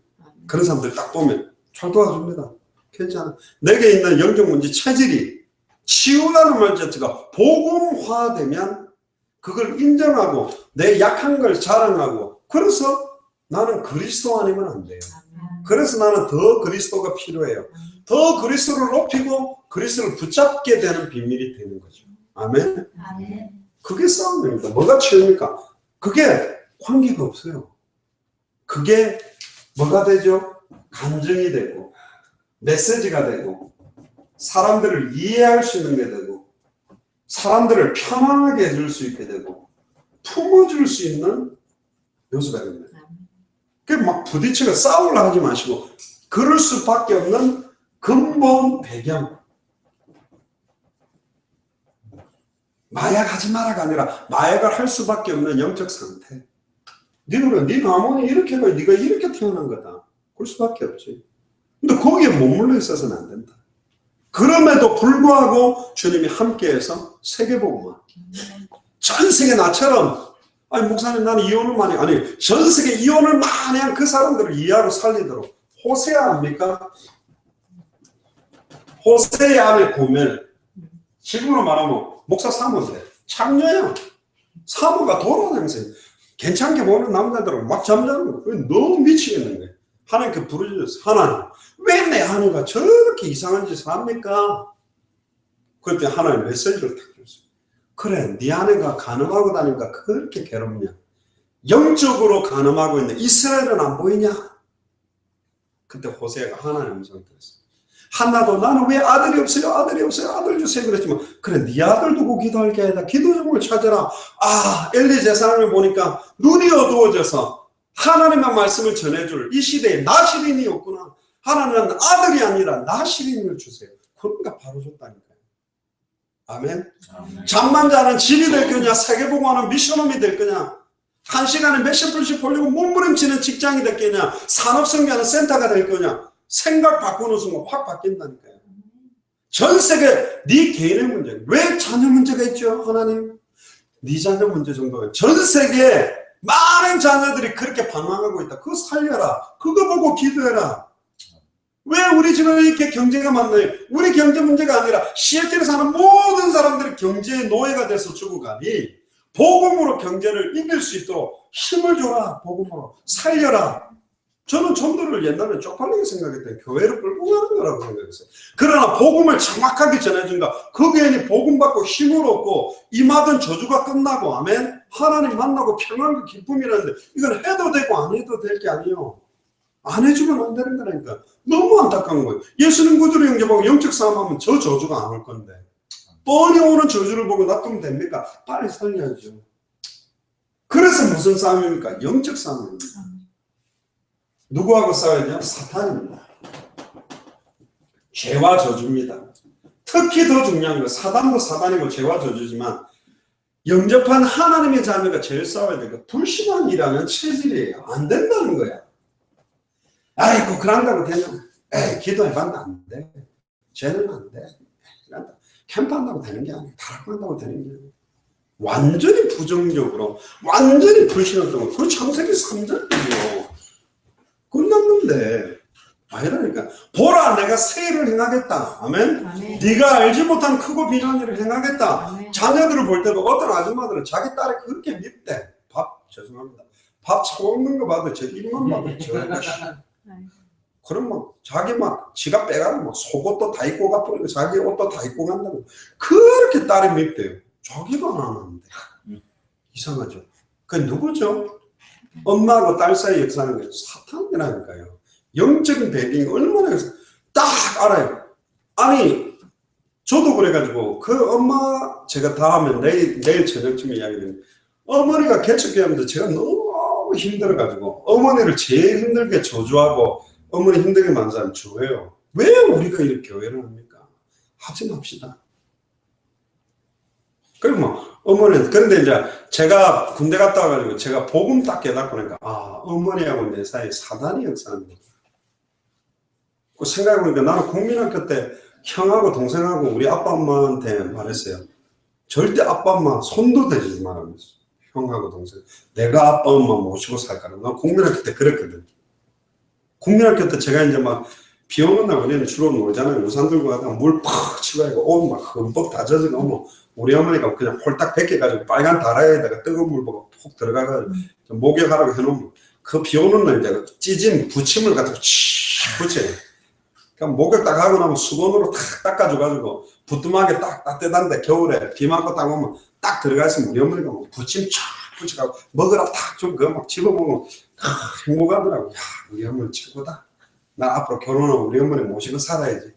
Speaker 1: 그런 사람들 딱 보면 잘 도와줍니다. 괜찮아. 내게 있는 영적 문제 체질이 치유라는 말 자체가 복음화되면 그걸 인정하고 내 약한 걸 자랑하고 그래서 나는 그리스도 아니면 안 돼요. 그래서 나는 더 그리스도가 필요해요. 더 그리스도를 높이고 그리스도를 붙잡게 되는 비밀이 되는 거죠. 아멘.
Speaker 3: 아멘.
Speaker 1: 그게 싸움입니다. 뭐가 치유입니까? 그게 관계가 없어요. 그게 뭐가 되죠? 감정이 되고 메시지가 되고 사람들을 이해할 수 있는 게 되고 사람들을 편안하게 해줄 수 있게 되고 품어줄 수 있는 요소가 됩니다. 막 부딪히고 싸우려 하지 마시고 그럴 수밖에 없는 근본 배경. 마약하지 마라가 아니라 마약을 할 수밖에 없는 영적 상태. 니는 네 가문이 이렇게 가 네가 이렇게 태어난 거다. 그럴 수밖에 없지. 근데 거기에 머물러 있어서는 안 된다. 그럼에도 불구하고 주님이 함께해서 세계복음화. 전 세계 나처럼 아니 목사님 나는 이혼을 많이 아니 전 세계 이혼을 많이 한 그 사람들을 이해하고 살리도록 호세아 압니까? 호세아 안에 보면 지금으로 말하면 목사 사모인데 창녀야. 사모가 돌아다니면서 괜찮게 보는 남자들은 막 잠자는 거야. 너무 미치겠는 거야. 하나님께 부르짖었어. 하나님 왜 내 아내가 저렇게 이상한 짓을 합니까? 그때 하나님 메시지를 딱 줬어요. 그래 네 아내가 간음하고 다니니까 그렇게 괴롭냐. 영적으로 간음하고 있는 이스라엘은 안 보이냐. 그때 호세아가 하나님의 음성을 들었어요. 한나도 나는 왜 아들이 없어요? 아들이 없어요? 아들 주세요. 그랬지만 그래 네 아들 두고 기도할 게 아니라 기도 제목을 찾아라. 아 엘리 제사장을 보니까 눈이 어두워져서 하나님의 말씀을 전해줄 이 시대에 나시린이 없구나. 하나님은 아들이 아니라 나시린을 주세요. 그러니까 바로 줬다니까요. 아멘. 잠만 자는 집이 될 거냐, 세계보고하는 미션홈이 될 거냐, 한 시간에 몇십 불씩 벌리고 몸부림치는 직장이 될 거냐, 산업성교하는 센터가 될 거냐, 생각 바꾸는 순간 확 바뀐다니까요. 전 세계 네 개인의 문제, 왜 자녀 문제가 있죠, 하나님? 네 자녀 문제 정도가 전 세계에 많은 자녀들이 그렇게 방황하고 있다. 그거 살려라. 그거 보고 기도해라. 왜 우리 집은 이렇게 경제가 많나요? 우리 경제 문제가 아니라 시애틀에 사는 모든 사람들이 경제의 노예가 돼서 죽어가니 복음으로 경제를 이길 수 있도록 힘을 줘라. 복음으로 살려라. 저는 전도를 옛날에 쪽팔리게 생각했더니 교회를 끌고 가는 거라고 생각했어요. 그러나 복음을 정확하게 전해준다. 그 괜히 복음 받고 힘을 얻고 임하던 저주가 끝나고 아멘. 하나님 만나고 평안과 기쁨이라는데 이건 해도 되고 안 해도 될 게 아니에요. 안 해주면 안 되는 거라니까. 너무 안타까운 거예요. 예수님 구주로 영접하고 영적 싸움하면 저 저주가 안 올 건데 뻔히 오는 저주를 보고 놔두면 됩니까? 빨리 살려야죠. 그래서 무슨 싸움입니까? 영적 싸움입니다. 누구하고 싸워야 돼요? 사탄입니다. 죄와 저주입니다. 특히 더 중요한 건 사단도 사단이고 죄와 저주지만 영접한 하나님의 자녀가 제일 싸워야 되고 불신앙이라는 체질이에요. 안 된다는 거야. 아이고 그런다고 되냐? 에이 기도해봤는데 안 돼. 죄는 안 돼. 캠프한다고 되는 게 아니야. 타락한다고 되는 게 아니야. 완전히 부정적으로 완전히 불신앙적으로 그 창세기 3절이에요. 끝났는데 아니라니까. 보라 내가 새 일을 행하겠다. 아멘.
Speaker 3: 아멘.
Speaker 1: 네가 알지 못한 크고 비난 일을 행하겠다.
Speaker 3: 아멘.
Speaker 1: 자녀들을 볼 때도 어떤 아줌마들은 자기 딸이 그렇게 밉대. 죄송합니다. 밥 처먹는 거 봐도 저 입만 봐도 그럼 막 자기 막 지가 빼가지고 막 속옷도 다 입고 가버리고 자기 옷도 다 입고 간다고 그렇게 딸이 밉대요. 자기가 안 하는데 이상하죠. 그게 누구죠? 엄마하고 딸 사이 역사는 게 사탄이라니까요. 영적인 배경이 얼마나 딱 알아요. 아니 저도 그래가지고 그 엄마 제가 다음에 내일 저녁쯤에 이야기를 어머니가 개척교회하면서 제가 너무 힘들어가지고 어머니를 제일 힘들게 저주하고 어머니 힘들게 만든 사람 저예요. 왜 우리가 이렇게 교회를 합니까? 하지 맙시다. 그리고 뭐 어머니는 그런데 이제 제가 군대 갔다 와가지고 제가 복음 딱 깨닫고 나니까 아 어머니하고 내 사이에 사단이 역사합니다. 그 생각해보니까 나는 국민학교 때 형하고 동생하고 우리 아빠 엄마한테 말했어요. 절대 아빠 엄마 손도 대지 말라면서. 형하고 동생. 내가 아빠 엄마 모시고 살까라. 난 국민학교 때 그랬거든. 국민학교 때 제가 이제 막 비 오는 날 우리는 주로 놀잖아요. 우산 들고 가다가 물 팍 치고 가지고 옷 막 흠뻑 다 젖어가 뭐 우리 어머니가 그냥 홀딱 벗겨가지고 빨간 다라에다가 뜨거운 물 보고 푹 들어가가지고 목욕하라고 해놓으면 그 비 오는 날 이제 찢은 부침을 갖다가 치 붙여요. 그럼 목욕 딱 하고 나면 수건으로 탁 닦아줘가지고 부뚜막에 딱 따뜻한데 겨울에 비 맞고 딱 오면 딱 들어가 있으면 우리 어머니가 뭐 부침 쫙 붙여가지고 먹으라 탁 좀 그거 막 집어먹으면 행복하더라고. 야 우리 어머니 최고다. 나 앞으로 결혼하면 우리 어머니 모시고 살아야지.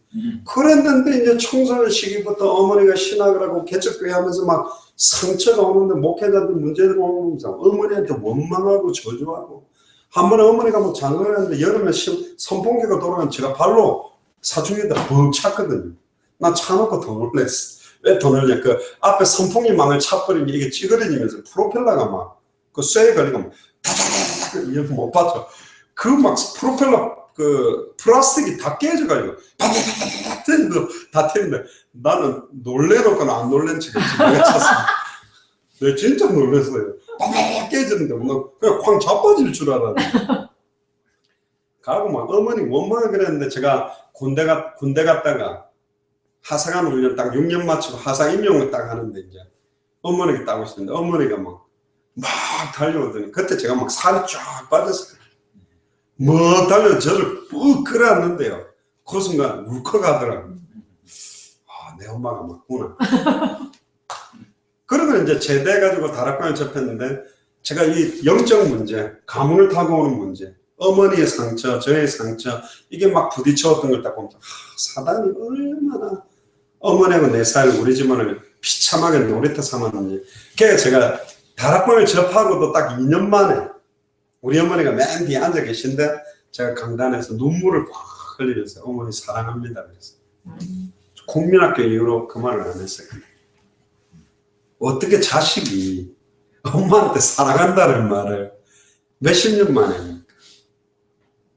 Speaker 1: 그랬는데 이제 청소년 시기부터 어머니가 신학을 하고 개척교회 하면서 막 상처가 오는데 목회자들 문제들 오면서 어머니한테 원망하고 저주하고 한 번에 어머니가 뭐 장가를 했는데 여름에 선풍기가 돌아가면 제가 발로 사중에다 벅 찼거든요. 나 차놓고 더 놀랬어. 왜 더 놀래? 그 앞에 선풍기 망을 차버리니 이게 찌그러지면서 프로펠러가 막 그 쇠에 걸리고 막 다다다다다 이렇게 못 봤죠. 그 막 프로펠러 그 플라스틱이 다 깨져가지고 다 튀는데 나는 놀래놓고는 안 놀란 척 했지. 내가 찼어. 내가 진짜 놀랐어요. 깨지는데 그냥 쾅 자빠질 줄 알았는데 가고 막 어머니 원망을 그랬는데 제가 군대 갔다가 하사관 훈련 딱 6년 마치고 하사 임용을 딱 하는데 이제 어머니가 따고 있었는데 어머니가 막 달려오더니 그때 제가 막 살이 쫙 빠졌어요. 뭐 달려 저를 푹 끌어안는데요. 그 순간 울컥하더라고요. 아, 내 엄마가 맞구나. 그러고 이제 제대해가지고 다락방에 접했는데 제가 이 영적 문제, 가문을 타고 오는 문제, 어머니의 상처, 저의 상처, 이게 막 부딪혀왔던 걸 딱 보면서 사단이 얼마나 어머니하고 내 사이를 우리 집안을 비참하게 놀이터 삼았는지. 그래서 제가 다락방을 접하고도 딱 2년 만에 우리 어머니가 맨 뒤에 앉아 계신데 제가 강단에서 눈물을 팍 흘리면서 어머니 사랑합니다 그랬어요. 국민학교 이후로 그 말을 안 했어요. 어떻게 자식이 엄마한테 사랑한다는 말을 몇십 년 만에 합니까?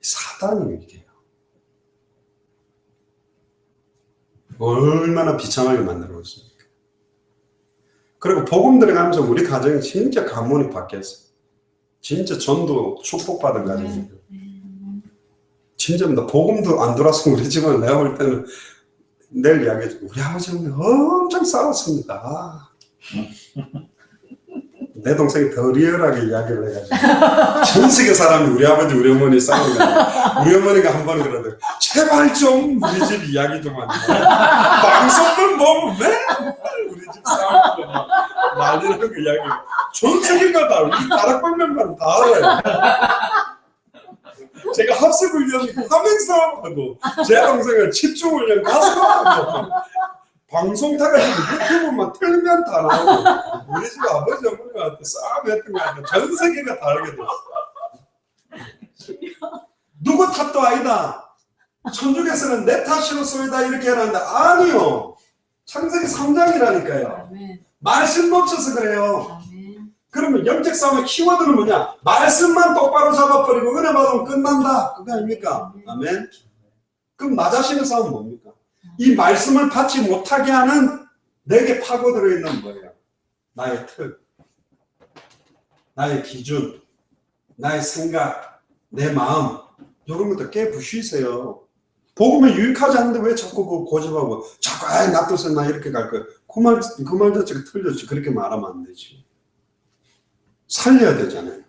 Speaker 1: 사단이 이게요. 얼마나 비참하게 만들어 놓습니까? 그리고 복음 들어가면서 우리 가정이 진짜 가문이 바뀌었어요. 진짜 전도 축복받은 가정이에요. 진짜 복음도 안 들어왔으면 우리 집은 내가 볼 때는 내일 이야기해줘. 우리 아버지는 엄청 싸웠습니다. 내 동생이 더 리얼하게 이야기를 해가지고 전 세계 사람이 우리 아버지 우리 어머니 싸우는 거야. 우리 어머니가 한 번 그러더라고. 제발 좀 우리 집 이야기 좀 하지 마. 방송만 보면 맨날 우리 집 싸우고 막 난리나는 그 이야기. 전 세계가 다 우리 다락방 멤버는 다 알아요. 제가 합숙훈련 하면서 하고 제 동생은 집중훈련 가서 하고 방송 타가지고 유튜브만 틀면 다 나오고 우리 집 아버지 어머니가 싸움 했던 거 아니야. 전 세계가 다 알게 됐어. 누구 탓도 아니다. 천주교에서는 내 탓이로소이다 이렇게 해놨는데 아니요. 창세기 3장이라니까요. 말씀 놓쳐서 그래요. 그러면 영적 싸움의 키워드는 뭐냐? 말씀만 똑바로 잡아버리고 은혜 받으면 끝난다. 그거 아닙니까? 아멘. 그럼 나 자신의 싸움은 뭡니까? 이 말씀을 받지 못하게 하는 내게 파고들어 있는 뭐예요? 나의 틀, 나의 기준, 나의 생각, 내 마음 이런 것도 깨부시세요. 복음에 유익하지 않는데 왜 자꾸 그거 고집하고 자꾸 놔둬서 나 이렇게 갈 거야. 그 말 자체가 틀렸지. 그렇게 말하면 안 되지. 살려야 되잖아요.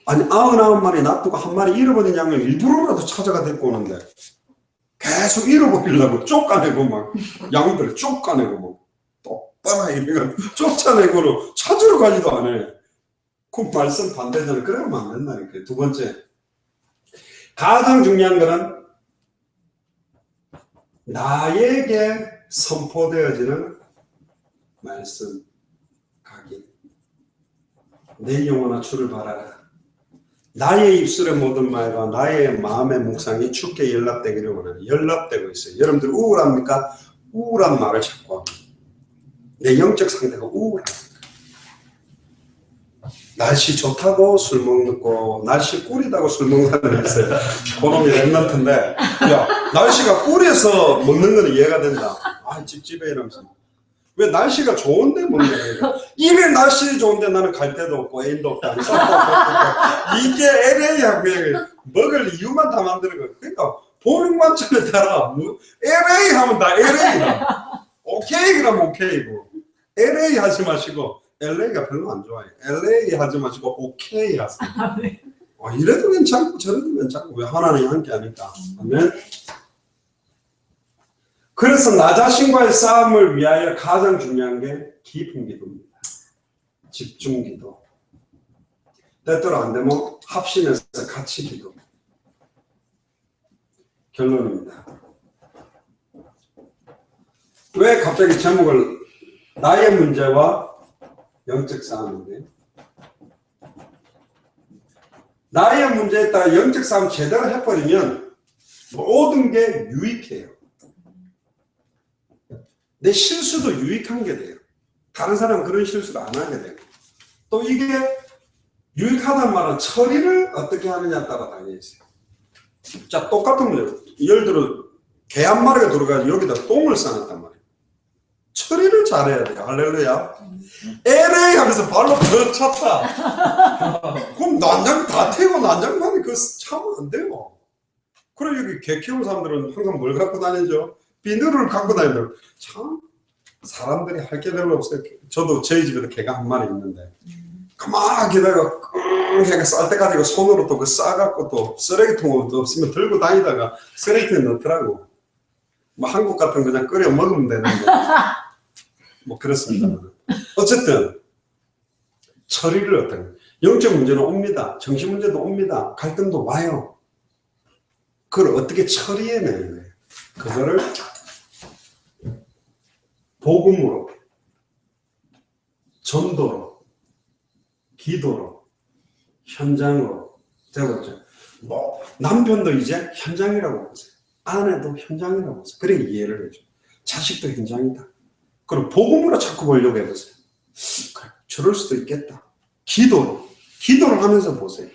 Speaker 1: 아니 99마리 놔두고 한 마리 잃어버린 양을 일부러라도 찾아가 데리고 오는데 계속 잃어버리려고 쫓아내고 막 양들을 쫓아내고 막 똑바로 이래가 쫓아내고로 찾으러 가지도 않아요. 그 말씀 반대잖아요. 그러면 안 된다니까요. 두 번째, 가장 중요한 거는 나에게 선포되어지는 말씀 각인. 내 영혼아 주를 바라라. 나의 입술의 모든 말과 나의 마음의 묵상이 주께 연락되기를 원하는 연락되고 있어요. 여러분들 우울합니까? 우울한 말을 자꾸 합니다. 내 영적 상태가 우울합니까? 날씨 좋다고 술 먹고 날씨 꿀이다고 술 먹는 사람이 있어요. 그놈이 랩런트인데 야 날씨가 꿀에서 먹는 거는 이해가 된다. 아 찝찝해 이러면서 왜 날씨가 좋은데 먹는 거예요? 이래 날씨 좋은데 나는 갈 데도 없고 애인도 없고 이게 LA하고 먹을 이유만 다 만드는 거예요. 그러니까 보는 관점에 따라 LA 하면 다 LA야. 오케이 그러면 오케이고 LA 하지 마시고 LA가 별로 안 좋아해요. LA 하지 마시고 오케이 하세요. 이래도 괜찮고 저래도 괜찮고 왜 하나님 함께 하니까. 아멘. 그래서 나 자신과의 싸움을 위하여 가장 중요한 게 깊은 기도입니다. 집중 기도. 때때로 안 되면 합심해서 같이 기도. 결론입니다. 왜 갑자기 제목을 나의 문제와 영적 싸움인데 나의 문제에 따라 영적 싸움 제대로 해버리면 모든 게 유익해요. 내 실수도 유익한 게 돼요. 다른 사람은 그런 실수를 안 하게 되고 또 이게 유익하다는 말은 처리를 어떻게 하느냐에 따라 달려있어요. 자 똑같은 문제 예를 들어 개 한 마리가 들어가서 여기다 똥을 싸놨단 말이에요. 처리를 잘해야 돼요. 할렐루야. LA 하면서 발로 더 찼다. 그럼 난장 다 태고 난장판이 그거 차면 안 돼요. 그래 여기 개 키우는 사람들은 항상 뭘 갖고 다니죠? 비누를 갖고 다니죠. 참 사람들이 할 게 별로 없어요. 저도 저희 집에도 개가 한 마리 있는데 가만히 기다가 끙 해가 쌀 때까지 손으로 또 그 싸갖고 또 쓰레기통은 없으면 들고 다니다가 쓰레기통에 넣더라고. 뭐 한국 같은 거 그냥 끓여 먹으면 되는데 뭐 그렇습니다. 어쨌든 처리를 어떤 영적 문제는 옵니다. 정신 문제도 옵니다. 갈등도 와요. 그걸 어떻게 처리해내는 거예요. 그거를 복음으로, 전도로, 기도로, 현장으로 되었죠. 뭐 남편도 이제 현장이라고 보세요. 아내도 현장이라고 보세요. 그래 이해를 해줘. 자식도 현장이다. 그럼 복음으로 자꾸 보려고 해보세요. 그래, 저럴 수도 있겠다. 기도를 하면서 보세요.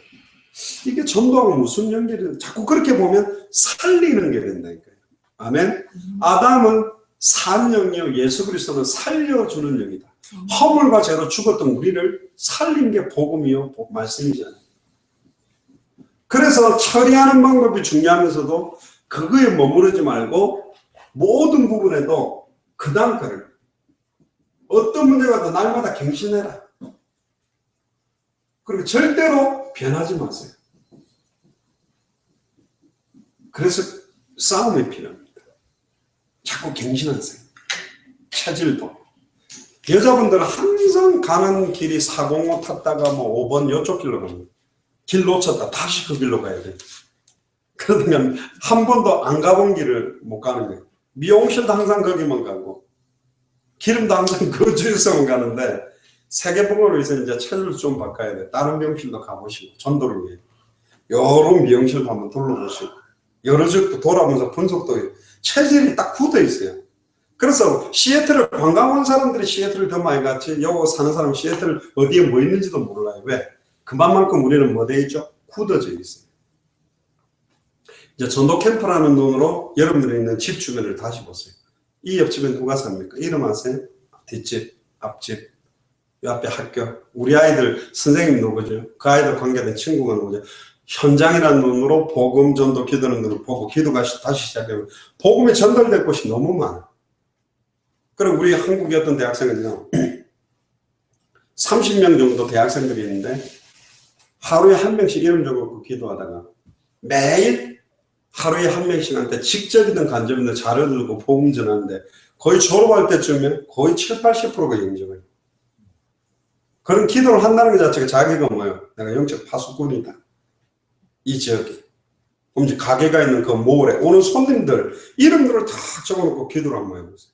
Speaker 1: 이게 전도하고 무슨 연결이 자꾸 그렇게 보면 살리는 게 된다니까요. 아멘. 아담은 산 영이요, 예수 그리스도는 살려주는 영이다. 허물과 죄로 죽었던 우리를 살린 게 복음이요, 말씀이잖아요. 그래서 처리하는 방법이 중요하면서도 그거에 머무르지 말고 모든 부분에도 그 다음 거를 어떤 문제가 더 날마다 갱신해라. 그리고 절대로 변하지 마세요. 그래서 싸움이 필요합니다. 자꾸 갱신하세요. 체질도. 여자분들은 항상 가는 길이 405 탔다가 뭐 5번 이쪽 길로 갑니다. 길 놓쳤다. 다시 그 길로 가야 돼요. 그러면 한 번도 안 가본 길을 못 가는 거예요. 미용실도 항상 거기만 가고 기름도 항상 그 주유소만 가는데 세계봉으로 해서 이제 체질을 좀 바꿔야 돼. 다른 미용실도 가보시고 전도를 위해 여러 미용실도 한번 둘러보시고 여러 집 돌아보면서 분석도 해요. 체질이 딱 굳어 있어요. 그래서 시애틀을 관광 온 사람들이 시애틀을 더 많이 갔지 여기 사는 사람 시애틀 어디에 뭐 있는지도 몰라요. 왜? 그만큼 우리는 뭐 돼 있죠? 굳어져 있어요. 이제 전도 캠프라는 눈으로 여러분들이 있는 집 주변을 다시 보세요. 이 옆집엔 누가 삽니까? 이름 아세요? 뒷집, 앞집, 이 앞에 학교. 우리 아이들 선생님 누구죠? 그 아이들 관계된 친구가 누구죠? 현장이라는 눈으로 복음 전도 기도하는 눈으로 보고 기도가 다시 시작되면 복음이 전달될 곳이 너무 많아. 그리고 우리 한국의 어떤 대학생은요 30명 정도 대학생들이 있는데 하루에 한 명씩 이름 적고 기도하다가 매일 하루에 한 명씩한테 직접이든 간접이든 자료를 주고 복음 전하는데 거의 졸업할 때쯤에 거의 70~80%가 영접해요. 그런 기도를 한다는 것 자체가 자기가 뭐예요? 내가 영적 파수꾼이다. 이 지역에. 그럼 이제 가게가 있는 그 몰에 오는 손님들 이름들을 다 적어놓고 기도를 한번 해보세요.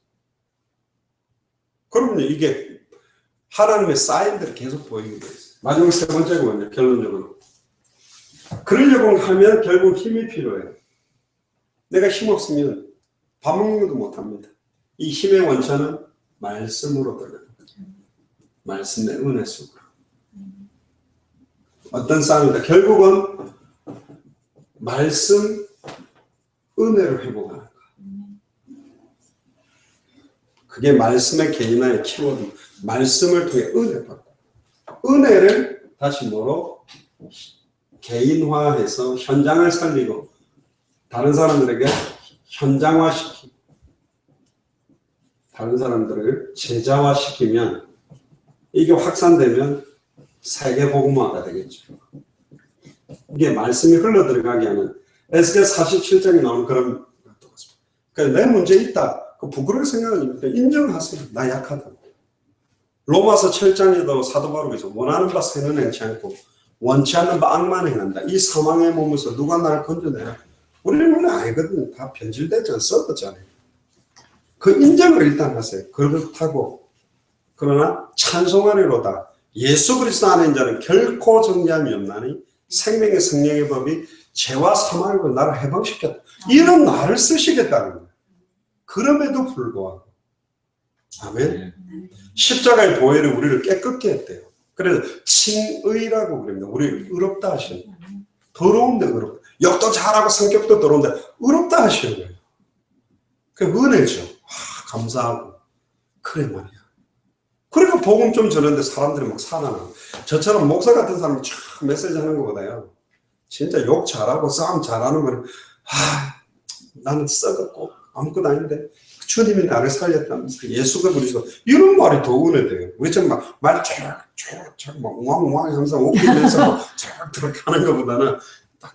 Speaker 1: 그러면 이게 하나님의 사인들이 계속 보이게 돼요. 마지막 세 번째가 뭐냐? 결론적으로. 그러려고 하면 결국 힘이 필요해요. 내가 힘 없으면 밥 먹는 것도 못합니다. 이 힘의 원천은 말씀으로 들어갑니다. 말씀의 은혜 속으로. 어떤 싸움이다. 결국은 말씀, 은혜를 회복하는 거. 그게 말씀의 개인화의 키워드. 말씀을 통해 은혜를 받고. 은혜를 다시 뭐로? 개인화해서 현장을 살리고 다른 사람들에게 현장화시키고 다른 사람들을 제자화시키면 이게 확산되면 세계복음화가 되겠죠. 이게 말씀이 흘러들어가게 하는 에스겔 47장에 나오는 그런 것도 같습니다. 그러니까 내 문제 있다. 그 부끄러울 생각은 인정하세요. 나 약하다. 로마서 7장에도 사도 바울께서 원하는 바 생은 행치 않고 원치 않는 바 악만 행한다. 이 사망의 몸에서 누가 나를 건져내라. 우리는 원래 알거든요. 다 변질됐잖아요. 썩었잖아요. 그 인정을 일단 하세요. 그렇다고 그러나 찬송하리로다. 예수 그리스도 안에 있는 자는 결코 정죄함이 없나니 생명의 성령의 법이 죄와 사망을 나를 해방시켰다. 이런 나를 쓰시겠다는 거예요. 그럼에도 불구하고 아멘. 십자가의 보혈이 우리를 깨끗게 했대요. 그래서 칭의라고 그럽니다. 우리를 의롭다 하시는 거예요. 더러운데 의롭다. 욕도 잘하고 성격도 더러운데 의롭다 하시는 거예요. 그게 은혜죠. 감사하고. 그래 말이야. 그러니까 복음 좀 전하는데 사람들이 막 살아나고. 저처럼 목사 같은 사람이 쫙 메시지 하는 것보다요. 진짜 욕 잘하고 싸움 잘하는 거는 나는 썩었고 아무것도 아닌데 주님이 나를 살렸다면서 예수가 그리스도 이런 말이 더 은혜돼요. 우리처럼 말 쫙쫙쫙 막 웅왕웅왕 하면서 웃기면서 쫙 들어가는 것보다는 딱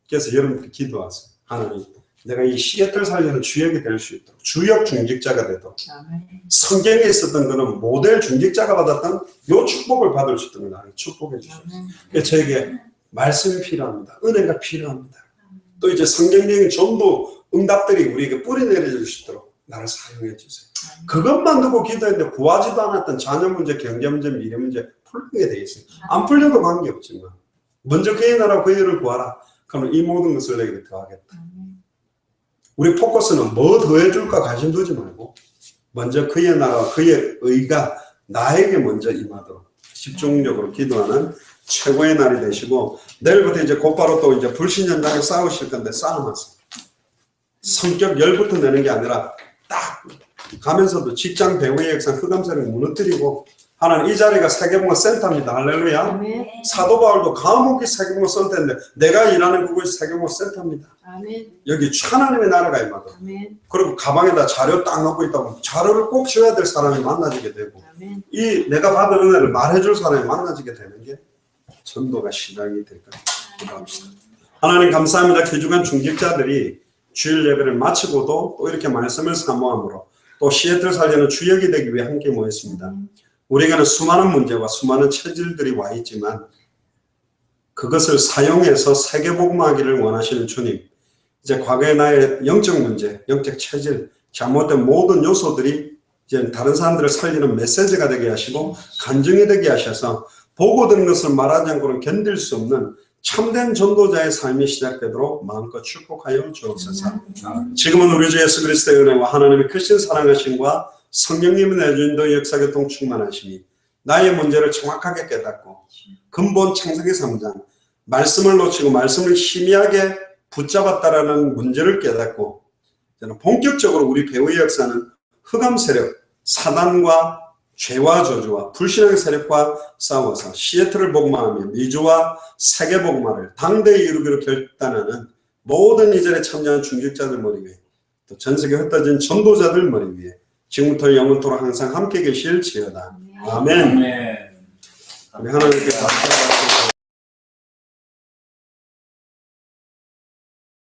Speaker 1: 그래서 여러분들이 기도하세요. 하나님 내가 이 시애틀 살리는 주역이 될 수 있도록 주역 중직자가 되도록
Speaker 3: 아멘.
Speaker 1: 성경에 있었던 그런 모델 중직자가 받았던 요 축복을 받을 수 있도록 나를 축복해 주셔서
Speaker 3: 아멘.
Speaker 1: 저에게 말씀이 필요합니다. 은혜가 필요합니다. 또 이제 성경적인 전부 응답들이 우리에게 뿌리 내려질 수 있도록 나를 사용해 주세요. 그것만 두고 기도했는데 구하지도 않았던 자녀 문제, 경제 문제, 미래 문제 풀리게 돼 있어요. 안 풀려도 관계없지만 먼저 그의 나라 그의 일을 구하라. 그러면 이 모든 것을 내게 더하겠다.
Speaker 3: 아멘.
Speaker 1: 우리 포커스는 뭐 더해줄까 관심 두지 말고 먼저 그의 나라와 그의 의가 나에게 먼저 임하도록 집중적으로 기도하는 최고의 날이 되시고 내일부터 이제 곧바로 또 이제 불신 현장에 싸우실 건데 싸움하세요. 성격 열부터 내는 게 아니라 딱 가면서도 직장 배우의 역사 흑암세를 무너뜨리고 하나님 이 자리가 세계봉화 센터입니다. 할렐루야.
Speaker 3: 아멘.
Speaker 1: 사도 바울도 감옥이 세계봉화 센터인데 내가 일하는 그곳이 세계봉화 센터입니다.
Speaker 3: 아멘.
Speaker 1: 여기 하나님의 나라가 임하도록
Speaker 3: 아멘.
Speaker 1: 그리고 가방에다 자료 딱 넣고 있다고 자료를 꼭 줘야 될 사람이 만나지게 되고
Speaker 3: 아멘.
Speaker 1: 이 내가 받은 은혜를 말해줄 사람이 만나지게 되는 게 전도가 시작이 될 거예요. 기도합시다. 하나님 감사합니다. 귀중한 중직자들이 주일 예배를 마치고도 또 이렇게 말씀을 사모함으로 또 시애틀 살리는 주역이 되기 위해 함께 모였습니다. 우리에게는 수많은 문제와 수많은 체질들이 와 있지만 그것을 사용해서 세계복음하기를 원하시는 주님, 이제 과거의 나의 영적 문제, 영적 체질, 잘못된 모든 요소들이 이제 다른 사람들을 살리는 메시지가 되게 하시고 간증이 되게 하셔서 보고 듣는 것을 말하지 않고는 견딜 수 없는 참된 전도자의 삶이 시작되도록 마음껏 축복하여 주옵소서. 지금은 우리 주 예수 그리스도의 은혜와 하나님의 크신 사랑하심과 성령님의 내주인도 역사교통 충만하심이 나의 문제를 정확하게 깨닫고 근본 창세기 3장 말씀을 놓치고 말씀을 희미하게 붙잡았다라는 문제를 깨닫고 저는 본격적으로 우리 배우의 역사는 흑암 세력, 사단과 죄와 저주와 불신앙의 세력과 싸워서 시애틀을 복음화하며 미주와 세계 복음화를 당대에 이루기로 결단하는 모든 이전에 참여한 중직자들 머리 위에 또 전세계 흩어진 전도자들 머리 위에 지금부터 영원토록 항상 함께 계실지어다. 아멘. 우리 하나님께 박수